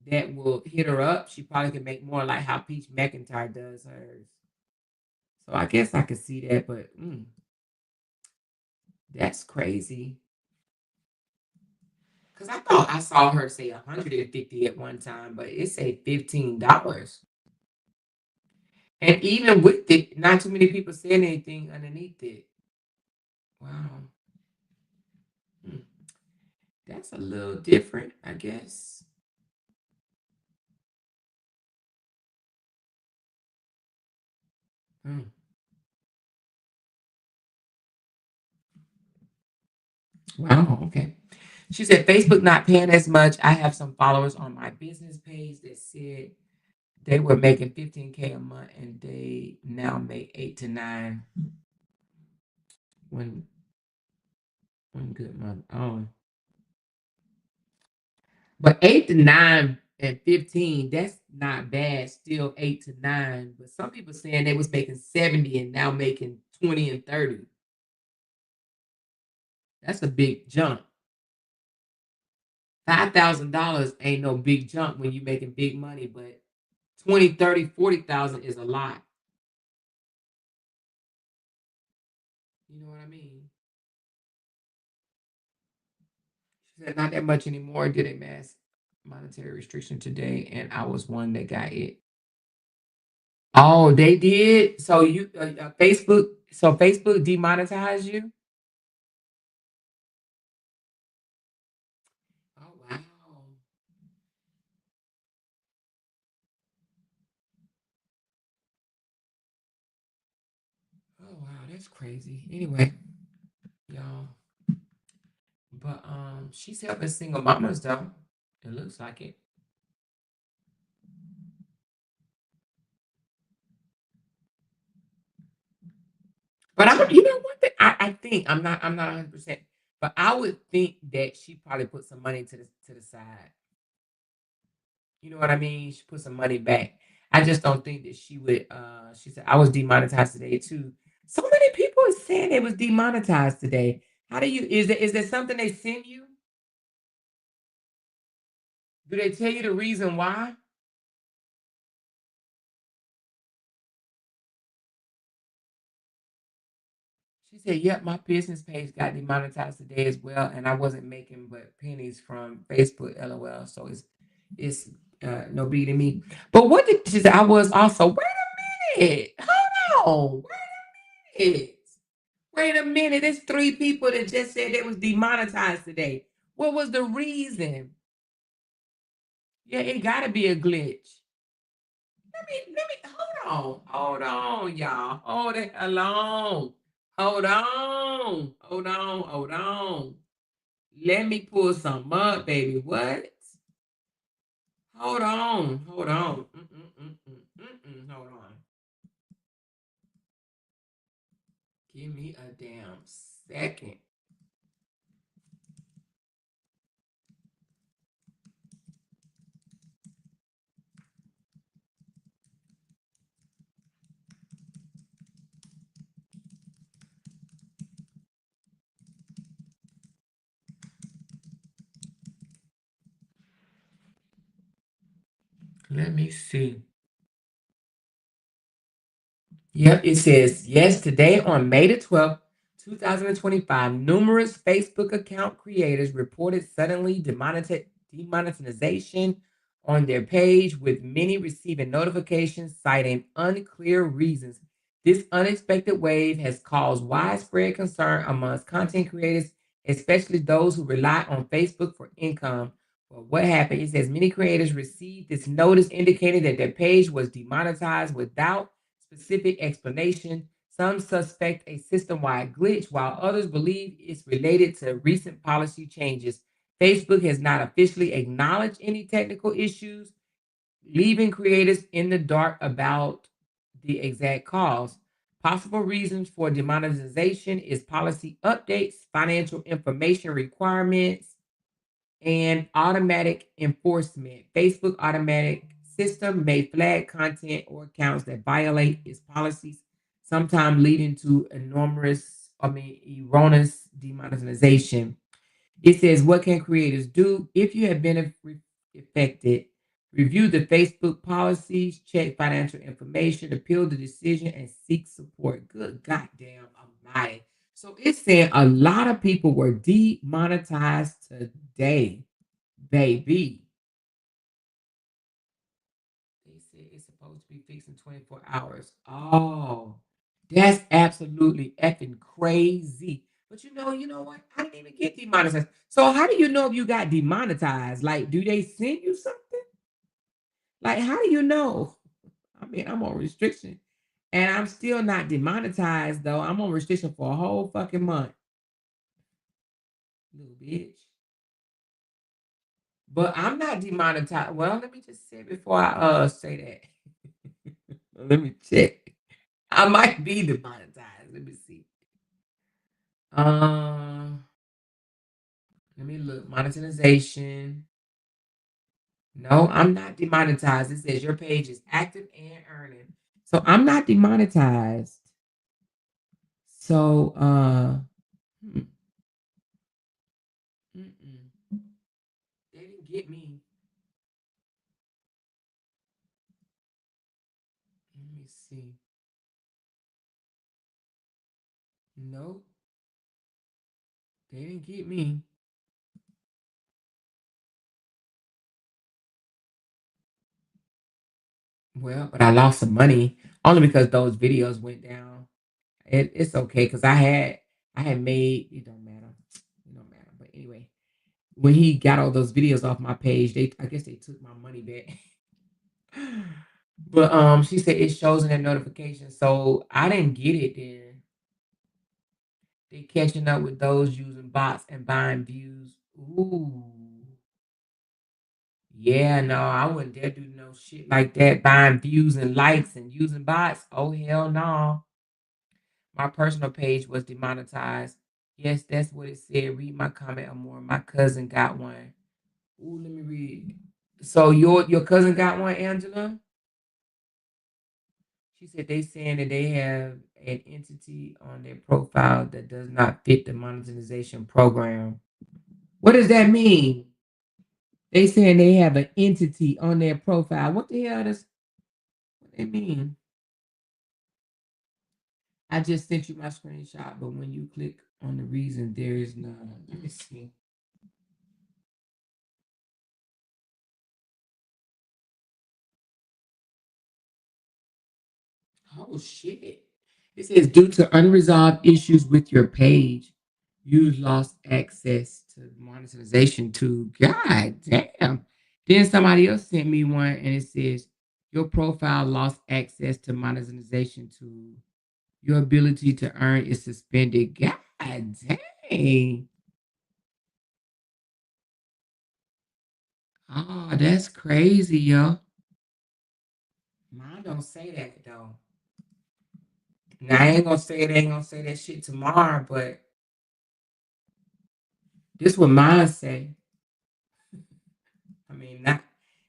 that will hit her up, she probably could make more like how Peach McIntyre does hers. So I guess I could see that, but that's crazy. Because I thought I saw her say 150 at one time, but it said $15. And even with it, not too many people said anything underneath it. Wow. That's a little different, I guess. Wow, okay. She said, Facebook not paying as much. I have some followers on my business page that said they were making 15K a month and they now make 8 to 9 one good month. Oh. But 8 to 9 and 15, that's not bad. Still 8 to 9. But some people saying they was making 70 and now making 20 and 30. That's a big jump. $5,000 ain't no big jump when you're making big money, but 20, 30, 40,000 is a lot. You know what I mean? She said not that much anymore. Did a mass monetary restriction today, and I was one that got it. Oh, they did. So you Facebook. So Facebook demonetized you. Oh wow. Oh wow, that's crazy. Anyway, y'all. But she's helping single mamas though. It looks like it. But you know one thing, I think I'm not 100%, but I would think that she probably put some money to the side. You know what I mean? She put some money back. I just don't think that she would. She said I was demonetized today too. So many people are saying it was demonetized today. How do you? Is there something they sent you? Do they tell you the reason why? She said, "Yep, my business page got demonetized today as well, and I wasn't making but pennies from Facebook. LOL. So it's no big to me. But what did she say? I was also. Wait a minute. Hold on. Wait a minute. Wait a minute. There's 3 people that just said it was demonetized today. What was the reason? Yeah, it gotta be a glitch. Hold on, y'all. Hold it along. Hold on. Let me pull some up, baby. What? Hold on. Hold on. Give me a damn second. Let me see. Yep, it says, yes, today on May the 12th, 2025, numerous Facebook account creators reported suddenly demonetization on their page, with many receiving notifications citing unclear reasons. This unexpected wave has caused widespread concern amongst content creators, especially those who rely on Facebook for income. Well, what happened? It says many creators received this notice indicating that their page was demonetized without specific explanation. Some suspect a system wide glitch, while others believe it's related to recent policy changes. Facebook has not officially acknowledged any technical issues, leaving creators in the dark about the exact cause. Possible reasons for demonetization is policy updates, financial information requirements, and automatic enforcement. Facebook automatic system may flag content or accounts that violate its policies, sometimes leading to erroneous demonetization. It says, what can creators do if you have been affected? Review the Facebook policies, check financial information, appeal the decision, and seek support. Good goddamn almighty. So it's saying a lot of people were demonetized today, baby. They said it's supposed to be fixed in 24 hours. Oh, that's absolutely effing crazy. But you know what? I didn't even get demonetized. So how do you know if you got demonetized? Like, do they send you something? Like, how do you know? I mean, I'm on restriction and I'm still not demonetized though. I'm on restriction for a whole fucking month. Little bitch. But I'm not demonetized. Well, let me just say before I say that. Let me check. I might be demonetized. Let me see. Um, let me look. Monetization. No, I'm not demonetized. It says your page is active and earning. So I'm not demonetized. So hmm, mm-mm. They didn't get me. Let me see. Nope, they didn't get me. Well, but I lost some money only because those videos went down. It's okay because I had made it don't matter. But anyway, when he got all those videos off my page, they I guess they took my money back. But she said it shows in their notification, so I didn't get it. Then they catching up with those using bots and buying views. Ooh, yeah, no, I wouldn't dare do no shit like that. Buying views and likes and using bots. Oh hell no. My personal page was demonetized. Yes, that's what it said. Read my comment or more. My cousin got one. Ooh, let me read. So your cousin got one, Angela? She said they saying that they have an entity on their profile that does not fit the monetization program. What does that mean? They saying they have an entity on their profile. What the hell does what they mean? I just sent you my screenshot, but when you click on the reason, there is none. Let me see. Oh shit. It says due to unresolved issues with your page, You lost access to monetization to God damn. Then somebody else sent me one and it says your profile lost access to monetization to your ability to earn is suspended. God dang. Oh, that's crazy, yo. Mine don't say that though. Now I ain't gonna say it ain't gonna say that shit tomorrow, but this what mine say. I mean, not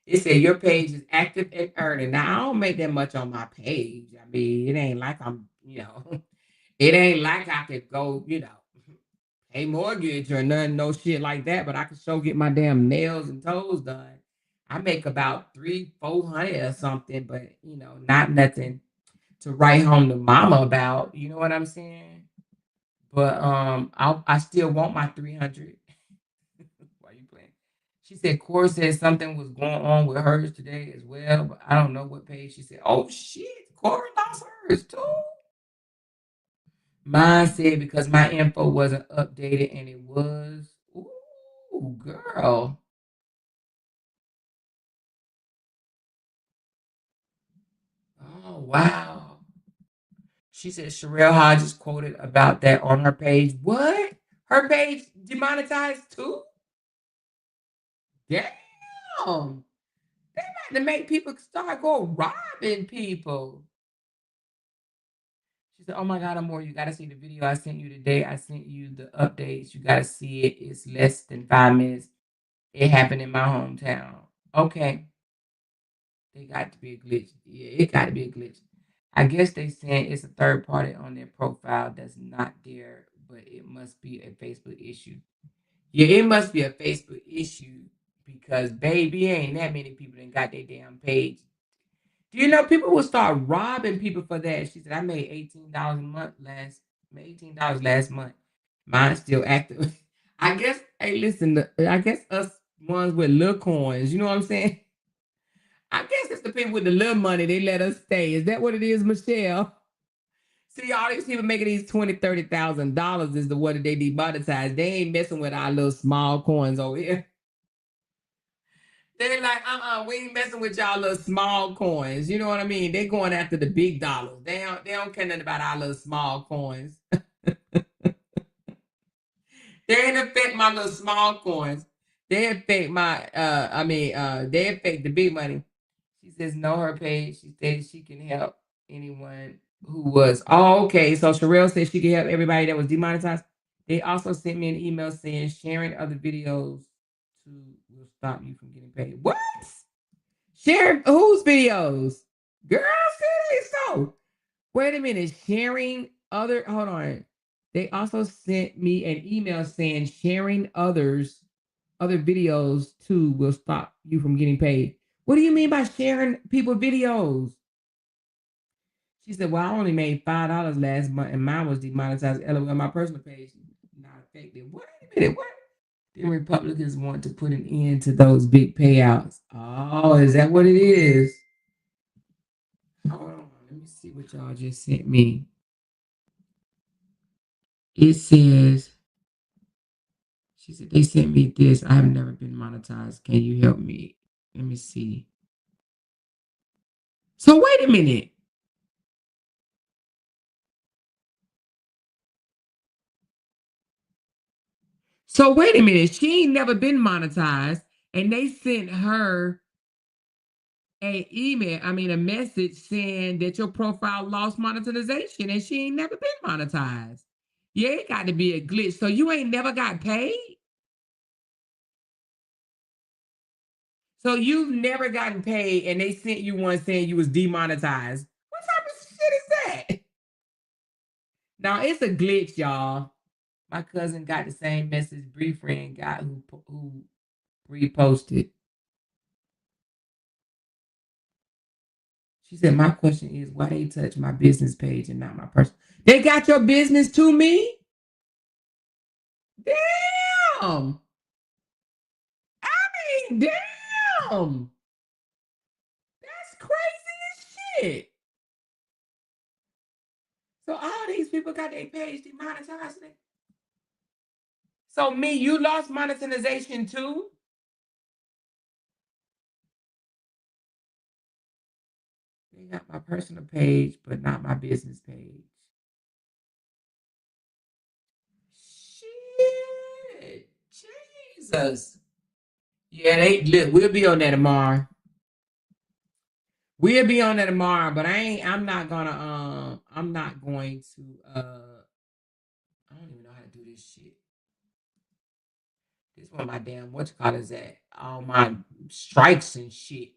it said your page is active and earning. Now I don't make that much on my page. I mean, it ain't like I'm, it ain't like I could go, pay mortgage or nothing, no shit like that. But I can sure get my damn nails and toes done. I make about 300-400 or something, but not nothing to write home to mama about. You know what I'm saying? But I still want my 300. Why you playing? She said Cora said something was going on with hers today as well, but I don't know what page. She said, "Oh shit, Cora lost hers too." Mine said because my info wasn't updated and it was. Ooh, girl. Oh wow. She said Sherelle Hodges quoted about that on her page. What? Her page demonetized too? Damn. They about to make people start going robbing people. She said, "Oh my God, Amor, you gotta see the video I sent you today. I sent you the updates. You gotta see it. It's less than 5 minutes. It happened in my hometown." Okay. They got to be a glitch. Yeah, it got to be a glitch. I guess they saying it's a third party on their profile that's not there, but it must be a Facebook issue. Yeah, it must be a Facebook issue because baby, ain't that many people that got their damn page. Do you know people will start robbing people for that? She said, I made $18 a month $18 last month. Mine's still active. I guess, hey, listen, I guess us ones with little coins, you know what I'm saying? I guess it's the people with the little money, they let us stay. Is that what it is, Michelle? See, all these people making these $20,000, $30,000 is the what they demonetize. They ain't messing with our little small coins over here. They're like, we ain't messing with y'all little small coins. You know what I mean? They going after the big dollars. They don't care nothing about our little small coins. They ain't affect my little small coins. They affect my they affect the big money. She says know her page. She says she can help anyone who was. Oh, okay. So Sherelle said she can help everybody that was demonetized. They also sent me an email saying sharing other videos to will stop you from getting paid. What? Share whose videos? Girl, say they so. Wait a minute. Sharing other hold on. They also sent me an email saying sharing other videos too will stop you from getting paid. What do you mean by sharing people videos? She said, "Well, I only made $5 last month, and mine was demonetized. LOL, my personal page not affected." Wait a minute, what? The Republicans want to put an end to those big payouts. Oh, is that what it is? Hold on, let me see what y'all just sent me. It says, she said they sent me this. I have never been monetized. Can you help me? Let me see. So wait a minute. So wait a minute. She ain't never been monetized, and they sent her a message saying that your profile lost monetization, and she ain't never been monetized. Yeah, it got to be a glitch. So you ain't never got paid. So you've never gotten paid, and they sent you one saying you was demonetized. What type of shit is that? Now it's a glitch, y'all. My cousin got the same message Bree friend got who reposted. She said, "My question is why they touch my business page and not my personal." They got your business to me? Damn. I mean, damn. That's crazy as shit. So all these people got their page demonetized. So me, you lost monetization too? They got my personal page, but not my business page. Shit. Jesus. Yeah, we'll be on that tomorrow. We'll be on that tomorrow, but I'm not going to I don't even know how to do this shit. This one of my damn what you call is that? All my strikes and shit.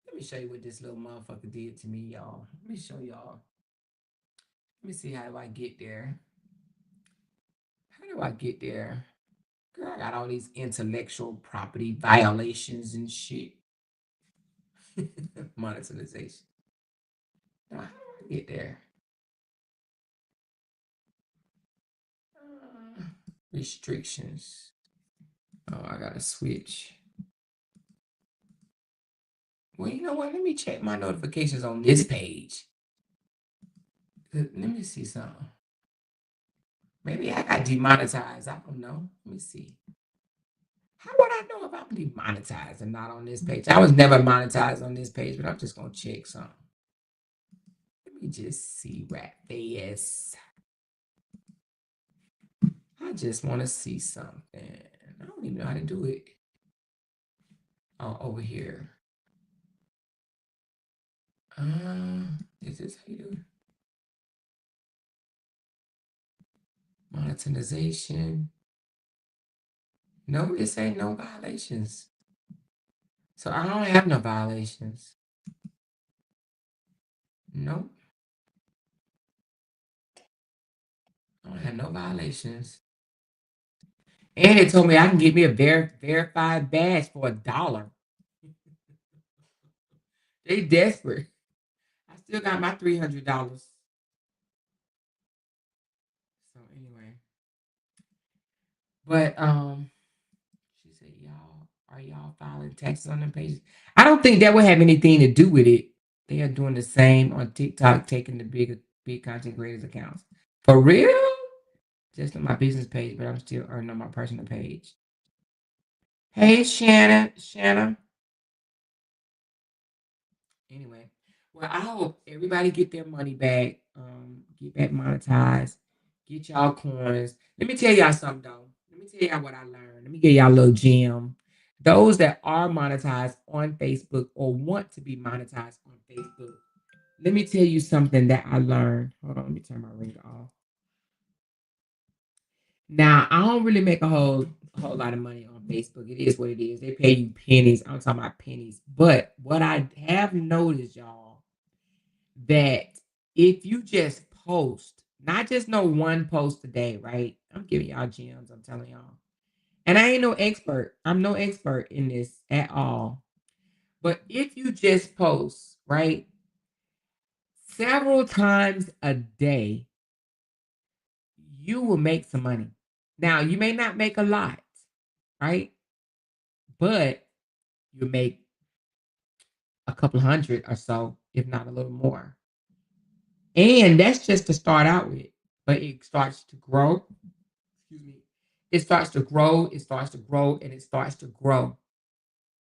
Let me show you what this little motherfucker did to me, y'all. Let me show y'all. Let me see how do I get there. How do I get there? Girl, I got all these intellectual property violations and shit. Monetization. Now, how do I get there? Restrictions. Oh, I gotta switch. Well, you know what? Let me check my notifications on this page. Let me see something. Maybe I got demonetized. I don't know. Let me see. How would I know if I'm demonetized and not on this page? I was never monetized on this page, but I'm just gonna check something. Let me just see rat face. I just want to see something. I don't even know how to do it. Oh, over here. Is this how you do it? Monetization. No, this ain't no violations. So I don't have no violations. Nope. I don't have no violations. And it told me I can get me a verified badge for $1. They desperate. I still got my $300. So anyway. But she said, are y'all filing taxes on them pages? I don't think that would have anything to do with it. They are doing the same on TikTok, taking the big content creators accounts. For real? Just on my business page, but I'm still earning on my personal page. Hey, Shanna. Anyway, well, I hope everybody get their money back, get back monetized, get y'all coins. Let me tell y'all something though. Let me tell y'all what I learned. Let me give y'all a little gem. Those that are monetized on Facebook or want to be monetized on Facebook, let me tell you something that I learned. Hold on, let me turn my ringer off. Now, I don't really make a whole lot of money on Facebook. It is what it is. They pay you pennies. I'm talking about pennies. But what I have noticed, y'all, that if you just post, not just no one post a day, right? I'm giving y'all gems, I'm telling y'all. And I ain't no expert. I'm no expert in this at all. But if you just post, right, several times a day, you will make some money. Now, you may not make a lot, right? But you make a couple hundred or so, if not a little more. And that's just to start out with. But it starts to grow. Excuse me. It starts to grow, it starts to grow, and it starts to grow.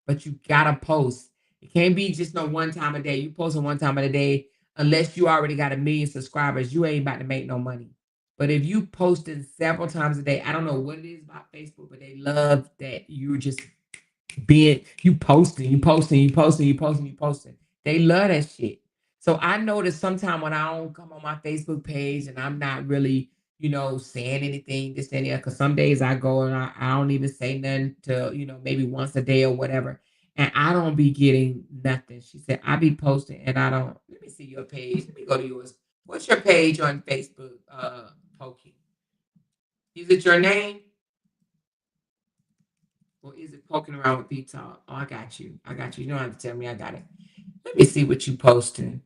But you gotta post. It can't be just no one time a day. You posting one time a day, unless you already got 1 million subscribers, you ain't about to make no money. But if you posting several times a day, I don't know what it is about Facebook, but they love that you're just being you posting, you posting, you posting, you posting, you posting. They love that shit. So I notice sometimes when I don't come on my Facebook page and I'm not really, saying anything, this and that, because some days I go and I don't even say nothing to, maybe once a day or whatever. And I don't be getting nothing. She said, I be posting and I don't. Let me see your page. Let me go to yours. What's your page on Facebook, Pokey? Is it your name? Or is it poking around with P-Talk? Oh, I got you. I got you. You don't have to tell me. I got it. Let me see what you posting.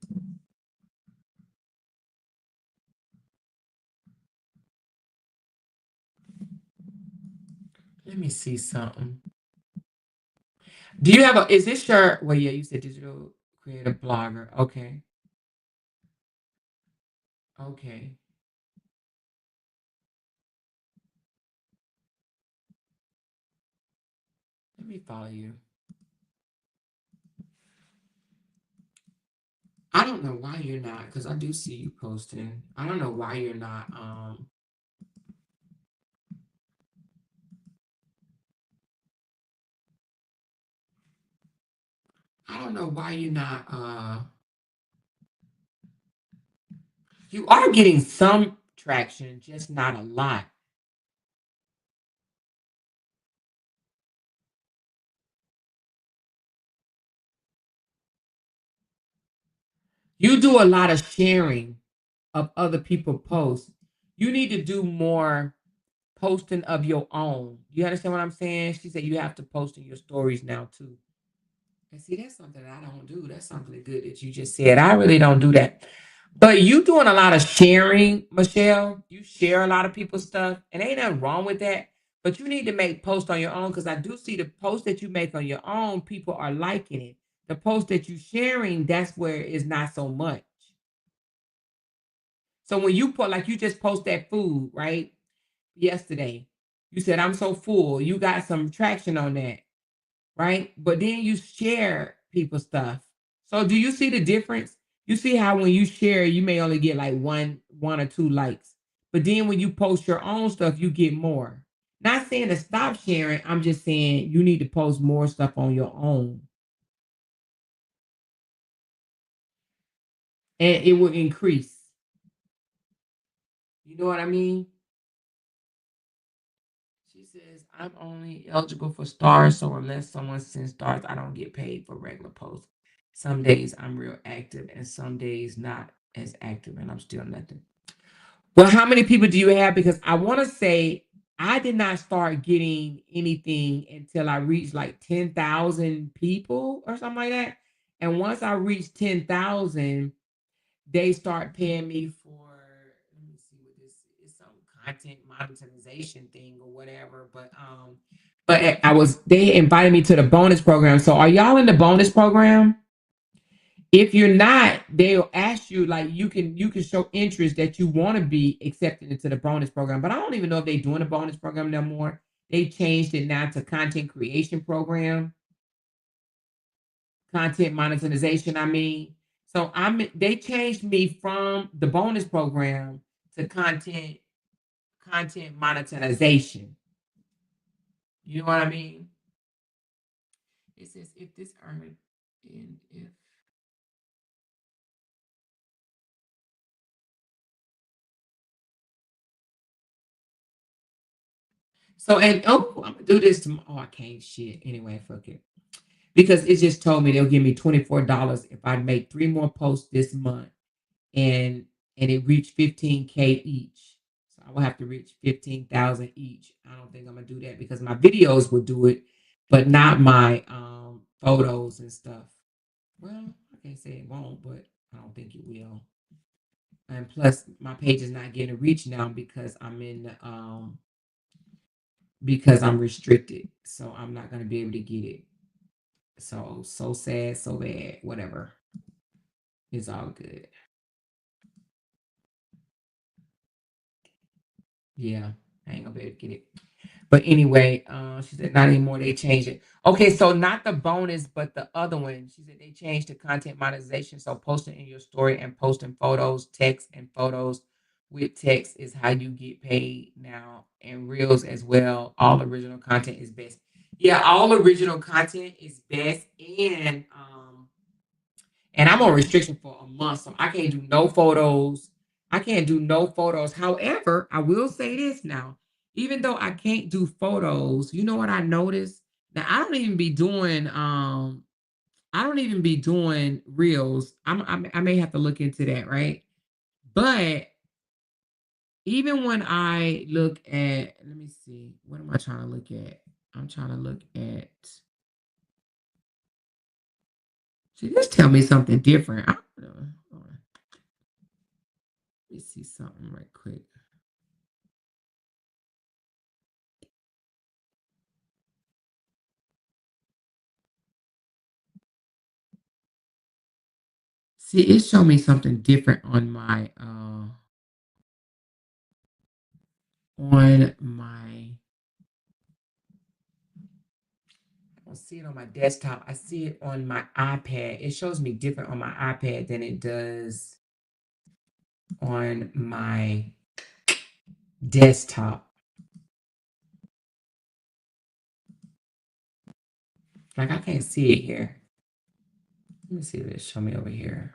Let me see something. Do you have is this your, well, yeah, you said digital creative blogger. Okay. Okay. Let me follow you. I don't know why you're not, because I do see you posting. I don't know why you're not. I don't know why you're not. You are getting some traction, just not a lot. You do a lot of sharing of other people posts. You need to do more posting of your own. You understand what I'm saying? She said you have to post in your stories now too. And see, that's something that I don't do. That's something good that you just said. I really don't do that. But you doing a lot of sharing, Michelle. You share a lot of people's stuff, and ain't nothing wrong with that. But you need to make posts on your own because I do see the posts that you make on your own, people are liking it. The post that you sharing, that's where it's not so much. So when you put like you just post that food, right? Yesterday, you said I'm so full. You got some traction on that, right? But then you share people's stuff. So do you see the difference? You see how when you share, you may only get like one or two likes. But then when you post your own stuff, you get more. Not saying to stop sharing, I'm just saying you need to post more stuff on your own. And it will increase. You know what I mean? She says, I'm only eligible for stars, so unless someone sends stars, I don't get paid for regular posts. Some days I'm real active and some days not as active, and I'm still nothing. Well, how many people do you have? Because I want to say I did not start getting anything until I reached like 10,000 people or something like that. And once I reached 10,000, they start paying me for, let me see what this is, some content monetization thing or whatever. But I was, they invited me to the bonus program. So are y'all in the bonus program? If you're not, they'll ask you like you can show interest that you want to be accepted into the bonus program. But I don't even know if they're doing a bonus program no more. They changed it now to content creation program, content monetization. I mean, so they changed me from the bonus program to content monetization. You know what I mean? It says if this earned and if so and oh I'm gonna do this tomorrow. Oh, I can't shit. Anyway, fuck it. Because it just told me they'll give me $24 if I make three more posts this month and it reached 15K each. So I will have to reach 15,000 each. I don't think I'm gonna do that because my videos will do it, but not my photos and stuff. Well, I can't say it won't, but I don't think it will. And plus my page is not getting reach now because I'm in the because I'm restricted. So I'm not gonna be able to get it. So sad, so bad, whatever. It's all good. Yeah, I ain't gonna be able to get it. But anyway, she said not anymore. They changed it. Okay, so not the bonus, but the other one. She said they changed the content monetization. So posting in your story and posting photos, text, and photos with text is how you get paid now, and reels as well. All original content is best. Yeah, all original content is best, and I'm on restriction for a month, so I can't do no photos. I can't do no photos. However, I will say this now. Even though I can't do photos, you know what I noticed? Now I don't even be doing reels. I may have to look into that, right? But even when I look at, let me see, what am I trying to look at? I'm trying to look at, see, this tell me something different. I don't know. Hold on. Let me see something right quick. See, it showed me something different on my don't see it on my desktop. I see it on my iPad. It shows me different on my iPad than it does on my desktop. Like I can't see it here. Let me see if it show me over here.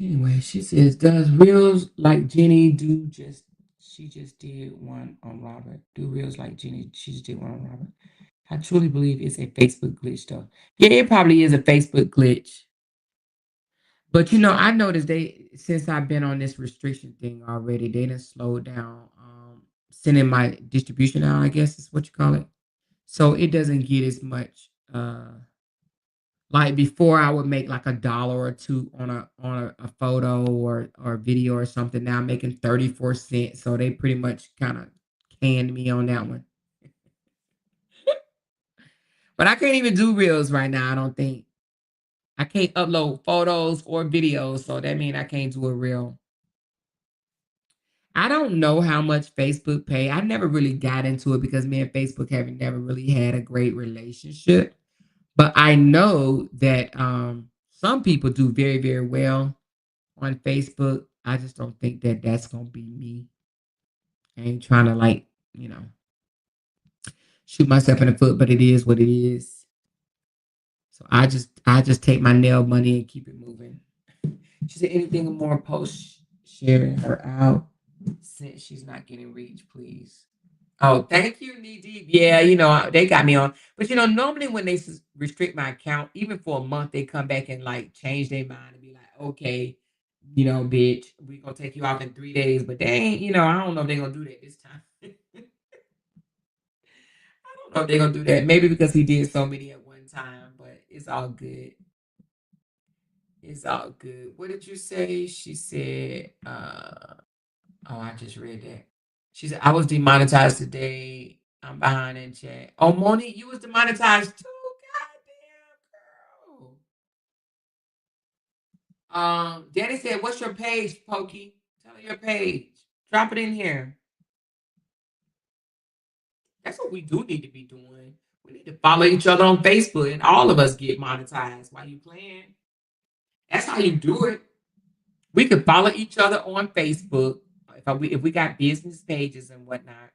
Anyway, she says, does reels like Jenny do she just did one on Robert. Do reels like Jenny, she just did one on Robert. I truly believe it's a Facebook glitch though. Yeah, it probably is a Facebook glitch. But I noticed since I've been on this restriction thing already, they done slowed down sending my distribution out, I guess is what you call it. So it doesn't get as much like before I would make like $1 or $2 on a photo or video or something. Now I'm making 34 cents. So they pretty much kind of canned me on that one. But I can't even do reels right now, I don't think. I can't upload photos or videos, so that means I can't do a reel. I don't know how much Facebook pay. I never really got into it because me and Facebook haven't never really had a great relationship. But I know that some people do very, very well on Facebook. I just don't think that that's gonna be me. I ain't trying to shoot myself in the foot, but it is what it is. So I just take my nail money and keep it moving. She said anything more post sharing her out since she's not getting reach, please. Oh, thank you, Knee Deep. Yeah, they got me on. But normally when they restrict my account, even for a month, they come back and like change their mind and be like, okay, bitch, we gonna take you off in 3 days. But they ain't, I don't know if they're gonna do that this time. I don't know if they're gonna do that. Maybe because he did so many at one time, but it's all good. It's all good. What did you say? She said, oh, I just read that. She said, I was demonetized today. I'm behind in chat. Oh, Monique, you was demonetized too? Goddamn, girl. Danny said, what's your page, Pokey? Tell her your page. Drop it in here. That's what we do need to be doing. We need to follow each other on Facebook and all of us get monetized while you playing. That's how you do it. We could follow each other on Facebook. If we got business pages and whatnot,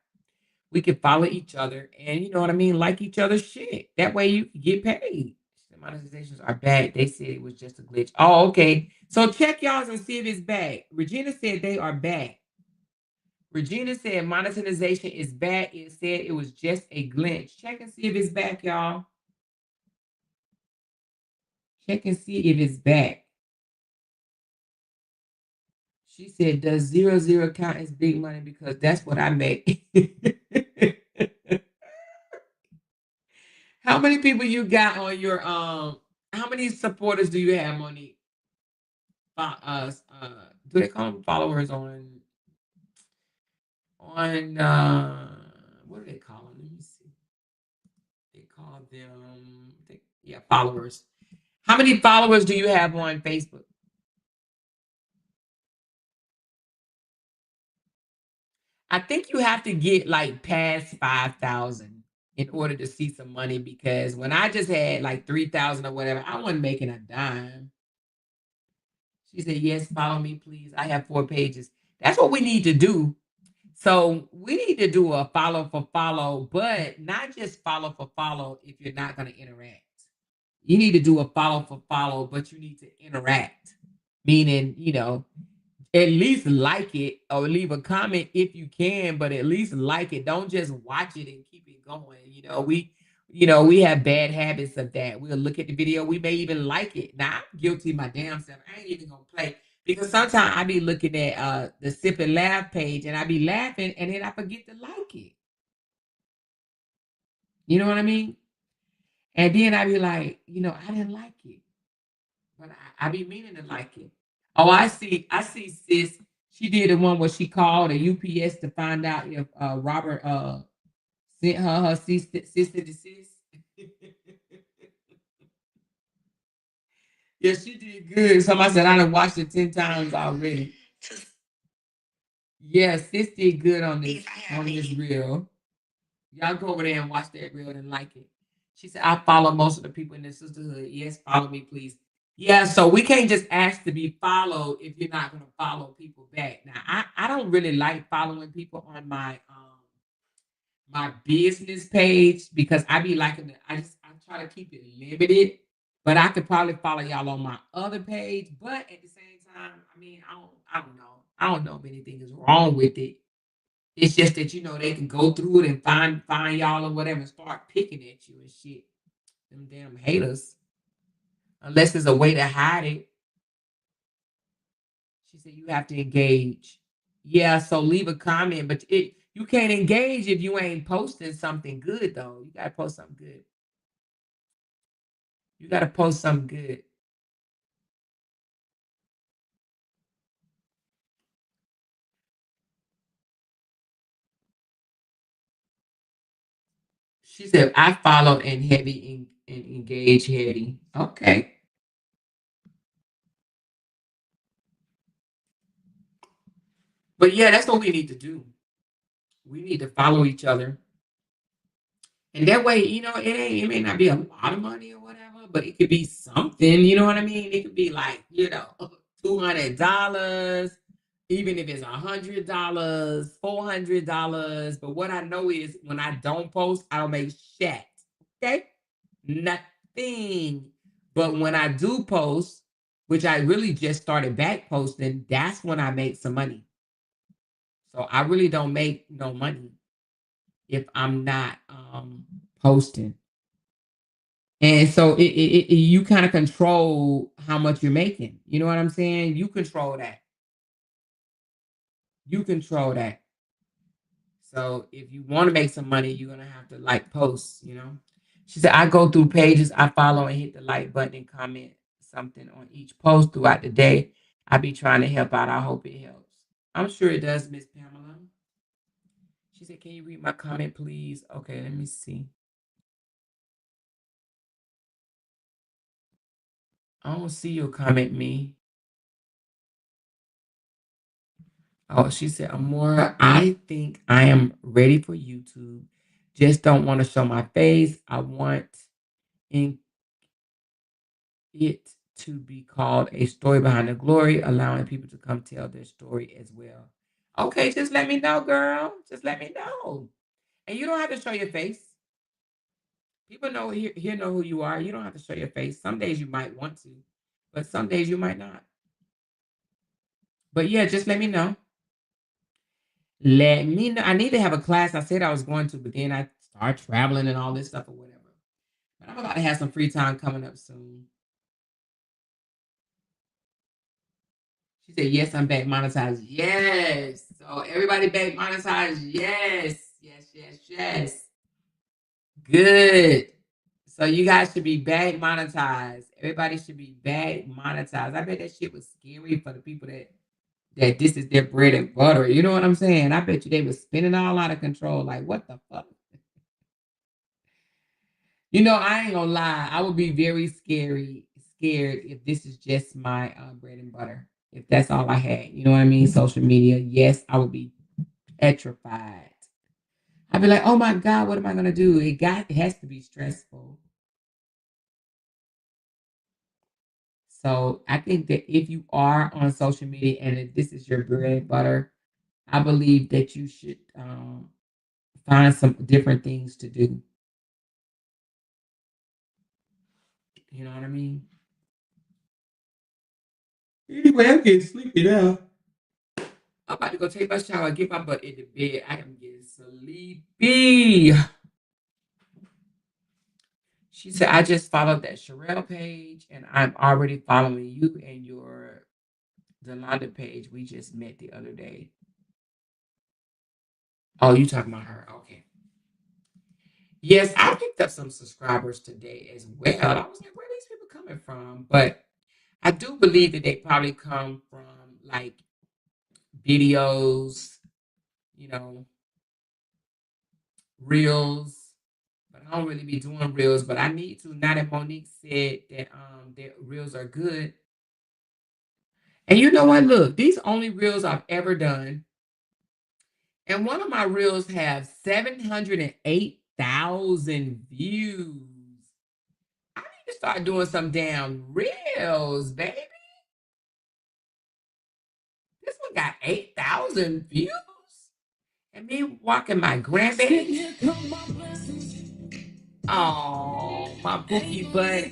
we could follow each other and you know what I mean, like each other's shit. That way you can get paid. The monetizations are back. They said it was just a glitch. Oh, okay. So check y'all and see if it's back. Regina said they are back. Regina said monetization is back. It said it was just a glitch. Check and see if it's back, y'all. Check and see if it's back. She said, does 00 count as big money? Because that's what I make. How many people you got on your how many supporters do you have, Monique? Do they call them followers on what do they call them? Let me see. They call them followers. How many followers do you have on Facebook? I think you have to get like past 5,000 in order to see some money because when I just had like 3,000 or whatever, I wasn't making a dime. She said, yes, follow me, please. I have 4 pages. That's what we need to do. So we need to do a follow for follow, but not just follow for follow if you're not going to interact. You need to do a follow for follow, but you need to interact. Meaning, at least like it or leave a comment if you can, but at least like it. Don't just watch it and keep it going. We have bad habits of that. We'll look at the video, we may even like it. Now I'm guilty of my damn self. I ain't even gonna play because sometimes I be looking at the sip and laugh page and I be laughing and then I forget to like it. You know what I mean? And then I be like, I didn't like it. But I be meaning to like it. Oh, I see, sis. She did the one where she called a UPS to find out if Robert Sent her sister to sis. Yeah, she did good. Somebody said I done watched it 10 times already. Yeah, sis did good on this reel. Y'all go over there and watch that reel and like it. She said, I follow most of the people in the sisterhood. Yes, follow me, please. Yeah, so we can't just ask to be followed if you're not gonna follow people back. Now, I don't really like following people on my business page because I be liking it. I try to keep it limited, but I could probably follow y'all on my other page. But at the same time, I mean, I don't know. I don't know if anything is wrong with it. It's just that they can go through it and find y'all or whatever and start picking at you and shit. Them damn haters. Unless there's a way to hide it. She said you have to engage. Yeah, so leave a comment, but you can't engage if you ain't posting something good though. You gotta post something good. You gotta post something good. She said I follow and heavy and engage heavy. Okay. But yeah, that's what we need to do. We need to follow each other. And that way, it may not be a lot of money or whatever, but it could be something, you know what I mean? It could be like, $200, even if it's $100, $400. But what I know is when I don't post, I don't make shit. Okay? Nothing. But when I do post, which I really just started back posting, that's when I make some money. So I really don't make no money if I'm not posting. And so you kind of control how much you're making. You know what I'm saying? You control that. You control that. So if you want to make some money, you're gonna have to like posts. She said, I go through pages, I follow and hit the like button and comment something on each post throughout the day. I be trying to help out. I hope it helps. I'm sure it does, Miss Pamela. She said, can you read my comment, please? Okay, let me see. I don't see your comment, me. Oh, she said, Amora, I think I am ready for YouTube. Just don't want to show my face. I want in it to be called a story behind the glory, allowing people to come tell their story as well. Okay, just let me know, girl. Just let me know. And you don't have to show your face. People know here know who you are. You don't have to show your face. Some days you might want to, but some days you might not. But yeah, just let me know. Let me know. I need to have a class. I said I was going to, but then I start traveling and all this stuff or whatever. But I'm about to have some free time coming up soon. She said, yes, I'm back monetized. Yes. So everybody back monetized. Yes. Yes, yes, yes. Good. So you guys should be back monetized. Everybody should be back monetized. I bet that shit was scary for the people that this is their bread and butter. You know what I'm saying? I bet you they was spinning all out of control. Like, what the fuck? I ain't gonna lie. I would be very scared if this is just my bread and butter. If that's all I had, you know what I mean? Social media. Yes, I would be petrified. I'd be like, oh my God, what am I gonna do? It has to be stressful. So I think that if you are on social media and if this is your bread and butter, I believe that you should find some different things to do. You know what I mean? Anyway, I'm getting sleepy now. I'm about to go take my shower, get my butt in the bed. I am getting sleepy. She said, I just followed that Sherelle page and I'm already following you and your Delonda page. We just met the other day. Oh, you talking about her? Okay. Yes, I picked up some subscribers today as well. I was like, where are these people coming from? But I do believe that they probably come from like videos, you know, reels, but I don't really be doing reels. But I need to now that Monique said that reels are good. And you know what? Look, these only reels I've ever done. And one of my reels have 708,000 views. I need to start doing some damn reels, baby. This one got 8,000 views. And me walking my grandbaby. Oh, my bookie butt.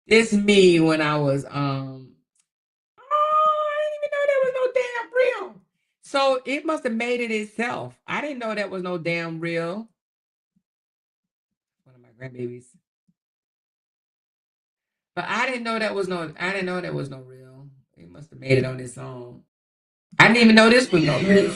It's me when I was oh, I didn't even know there was no damn reel. So it must have made it itself. I didn't know that was no damn reel. One of my grandbabies. But I didn't know that was no reel. It must have made it on its own. I didn't even know this was no reel.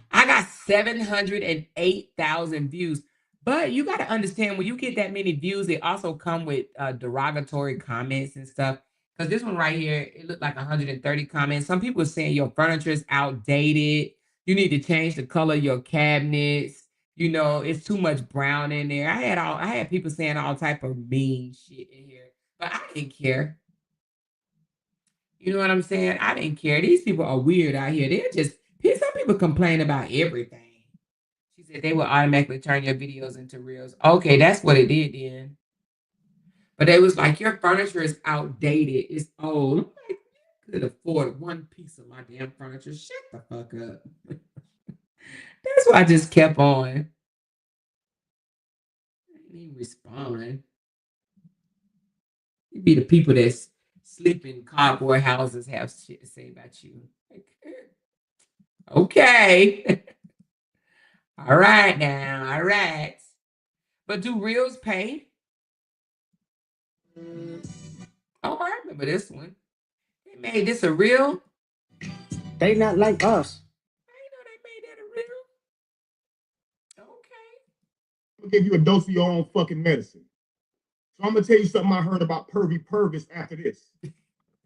I got 708,000 views. But you got to understand when you get that many views, they also come with derogatory comments and stuff. Because this one right here, it looked like 130 comments. Some people are saying your furniture is outdated. You need to change the color of your cabinets. You know, it's too much brown in there. I had people saying all type of mean shit in here, but I didn't care. You know what I'm saying? I didn't care. These people are weird out here. They're just some people complain about everything. She said they will automatically turn your videos into reels. Okay, that's what it did then. But it was like your furniture is outdated. It's old. I'm like, I could afford one piece of my damn furniture. Shut the fuck up. That's why I just kept on. I didn't even respond. It'd be the people that sleep in cardboard houses have shit to say about you. Like, okay. All right now. All right. But do reels pay? Oh, I remember this one. They made this a reel. They not like us. I didn't know they made that a reel. Okay. I'm gonna give you a dose of your own fucking medicine. So I'm gonna tell you something I heard about Pervy Purvis after this.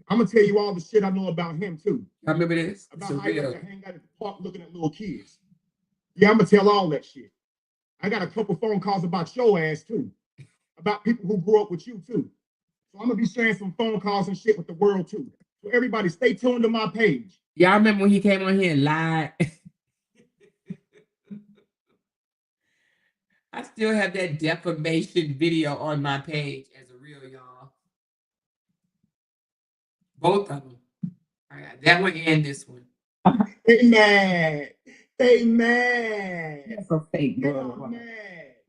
I'm gonna tell you all the shit I know about him too. I remember this. About how he used to hang out at the park looking at little kids. Yeah, I'm gonna tell all that shit. I got a couple phone calls about your ass too. About people who grew up with you too. So I'm gonna be sharing some phone calls and shit with the world too. So everybody stay tuned to my page. Y'all remember when he came on here and lied? I still have that defamation video on my page as a reel, y'all. Both of them. I got that one and this one. They mad. They mad. That's a fake brother.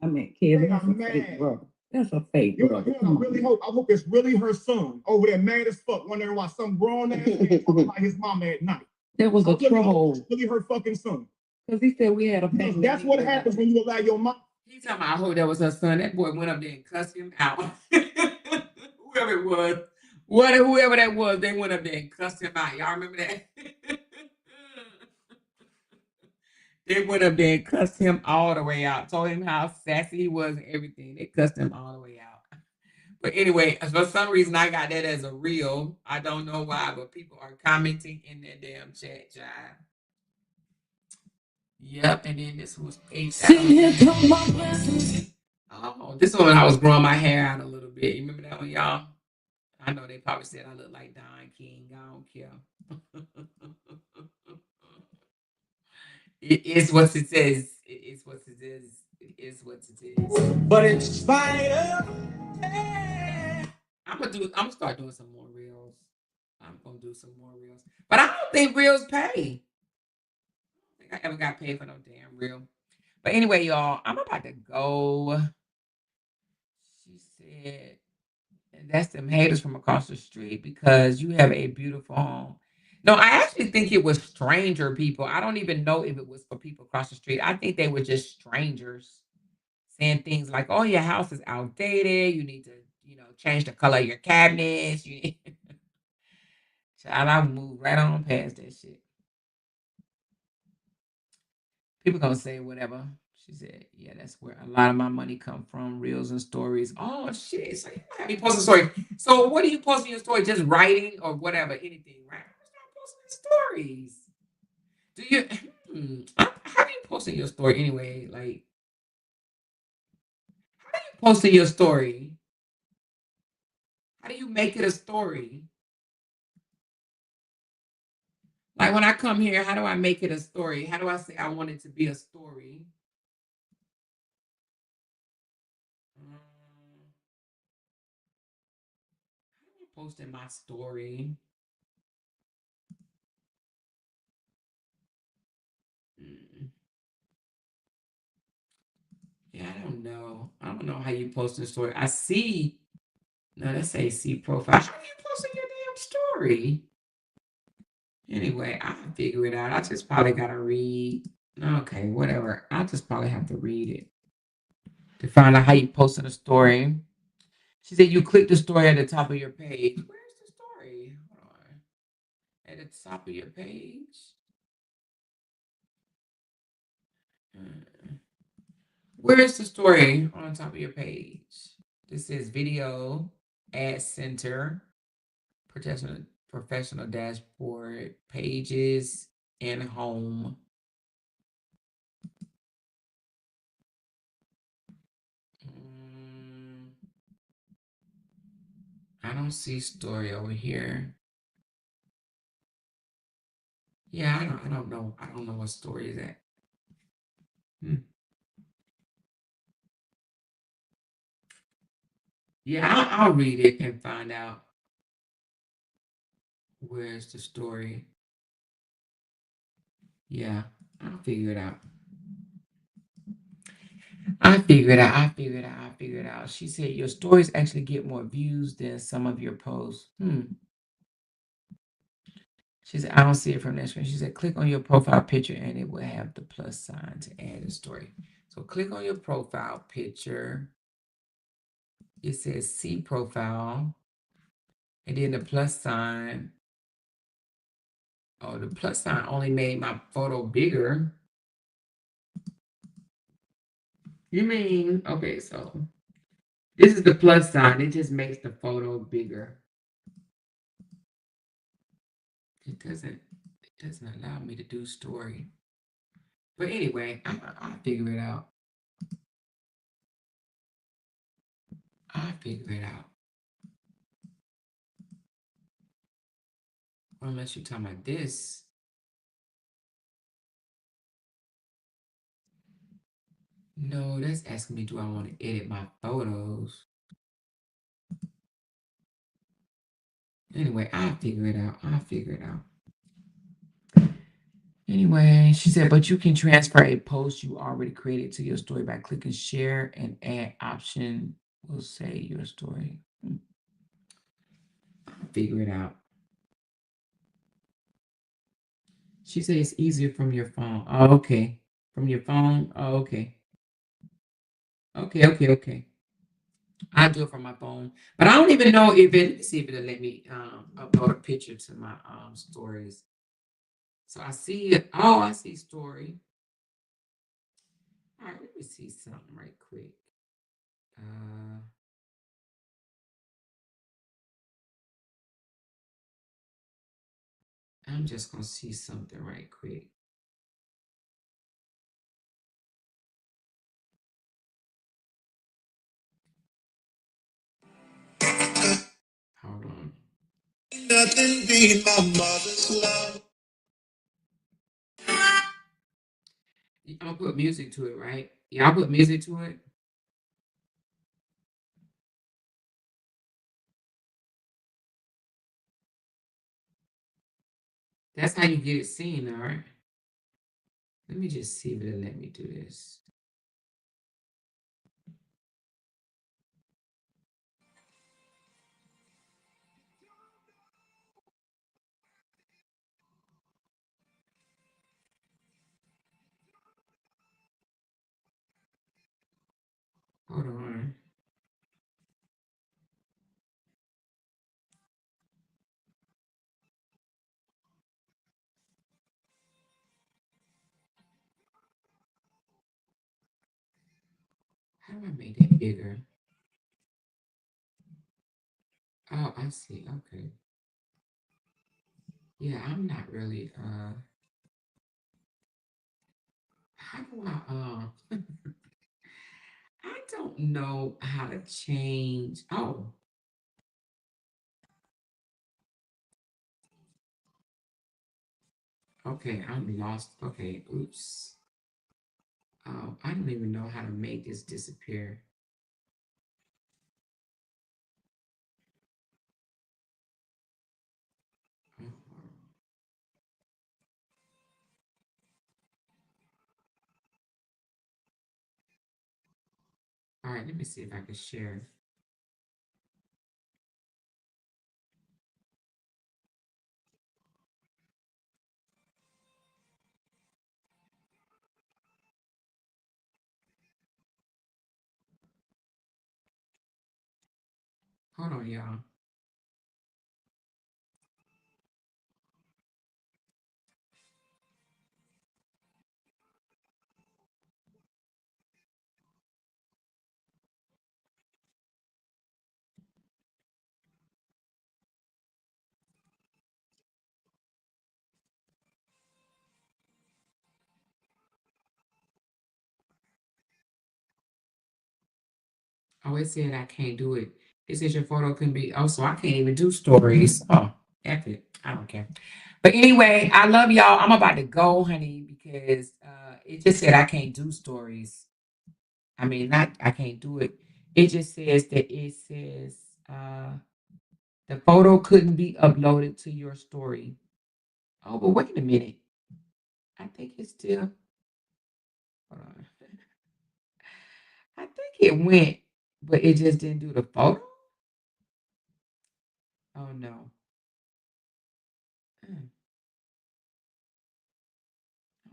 I mean, Kevin, that's a fake brother. That's a fake brother. I hope it's really her son over there mad as fuck, wondering why some grown ass man talking about his mama at night. There was a troll. It's really her fucking son. Because he said we had a family. That's what happens when you allow your mom. He talking about I hope that was her son. That boy went up there and cussed him out. Whoever it was. Whoever that was, they went up there and cussed him out. Y'all remember that? They went up there and cussed him all the way out. Told him how sassy he was and everything. They cussed him all the way out. But anyway, for some reason, I got that as a reel. I don't know why, but people are commenting in that damn chat, child. Yep, and then this was 8,000. Oh, this one I was growing my hair out a little bit. You remember that one, y'all? I know they probably said I look like Don King. I don't care. It is what it says. It is what it is. It is what it is. But in spite of, I'm gonna start doing some more reels. I'm gonna do some more reels. But I don't think reels pay. I don't think I ever got paid for no damn reel. But anyway, y'all, I'm about to go. She said, and that's them haters from across the street because you have a beautiful home. No, I actually think it was stranger people. I don't even know if it was for people across the street. I think they were just strangers saying things like, "Oh, your house is outdated. You need to, change the color of your cabinets." Child, I moved right on past that shit. People gonna say whatever. She said, "Yeah, that's where a lot of my money come from, reels and stories." Oh shit! So you have me post a story. So what do you post in your story? Just writing or whatever, anything, right? Start posting stories. Do you? How do you post in your story anyway? Like, how do you post in your story? How do you make it a story? Like when I come here, how do I make it a story? How do I say I want it to be a story? Um, post in my story. Mm, yeah, I don't know. I don't know how you post a story. I see. No, let's say see profile. How do you post in your damn story? Anyway, I'll figure it out. I just probably gotta read. Okay, whatever. I'll just probably have to read it to find out how you post in a story. She said you click the story at the top of your page. Where's the story? Hold on. At the top of your page. Hmm. Where is the story on top of your page? This is video, ad center, professional dashboard, pages, and home. Mm, I don't see story over here. Yeah, I don't know. I don't know what story is that. Hmm. Yeah, I'll read it and find out where's the story. Yeah, I'll figure it out. I figure it out. I figure it out. I figure it out. She said your stories actually get more views than some of your posts. She said, I don't see it from that screen. She said, click on your profile picture and it will have the plus sign to add a story. So click on your profile picture. It says see profile. And then the plus sign. Oh, the plus sign only made my photo bigger. You mean, okay, so this is the plus sign. It just makes the photo bigger. It doesn't allow me to do story. But anyway, I'll figure it out. I'll figure it out. Unless you're talking about this. No, that's asking me, do I want to edit my photos? Anyway, I'll figure it out. I'll figure it out. Anyway, she said, but you can transfer a post you already created to your story by clicking share and add option will say your story. I'll figure it out. She said it's easier from your phone. Oh, okay. From your phone? Oh, okay. Okay. I do it from my phone. But I don't even know if it, let me see if it'll let me upload a picture to my stories. So I see it. Oh, I see story. All right, let me see something right quick. Uh, I'm just gonna see something right quick. Hold on. Nothing beat my mother's love. I'm gonna put music to it, right? Yeah, I'll put music to it. That's how you get it seen, all right? Let me just see if it'll let me do this. Hold on. How do I make it bigger? Oh, I see. Okay. Yeah, I'm not really how do I I don't know how to change. Oh, okay, I'm lost. Okay, oops. Oh, I don't even know how to make this disappear. Oh, all right, let me see if I can share. Hold on, y'all. Oh, it said I can't do it. It says your photo can be. Oh, so I can't even do stories. Oh, F it. I don't care. But anyway, I love y'all. I'm about to go, honey, because it just said I can't do stories. I mean, not I can't do it. It just says that it says the photo couldn't be uploaded to your story. Oh, but wait a minute. I think it's still. Hold on. I think it went, but it just didn't do the photo. Oh no. I don't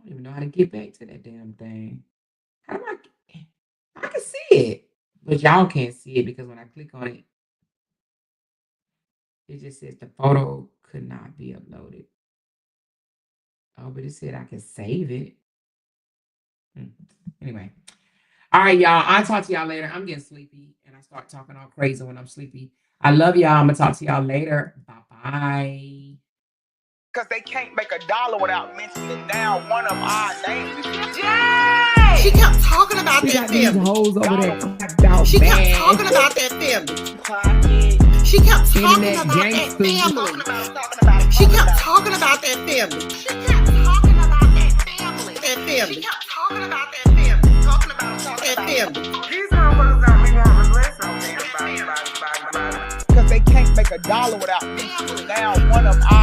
even know how to get back to that damn thing. How do I can see it, but y'all can't see it because when I click on it, it just says the photo could not be uploaded. Oh, but it said I can save it. Anyway. All right, y'all. I'll talk to y'all later. I'm getting sleepy and I start talking all crazy when I'm sleepy. I love y'all. I'm gonna talk to y'all later. Bye-bye. Because they can't make $1 without mentioning down one of our names. Yay! She kept talking about We that got these family. hoes over there. She kept talking about that family. She kept talking Internet about that gangsters. family. She kept talking about that family. She kept talking about that family. That family. She kept talking about that family. Talking about that family. These motherfuckers don't be wanting to listen. Because they can't make $1 without mentioning down one of our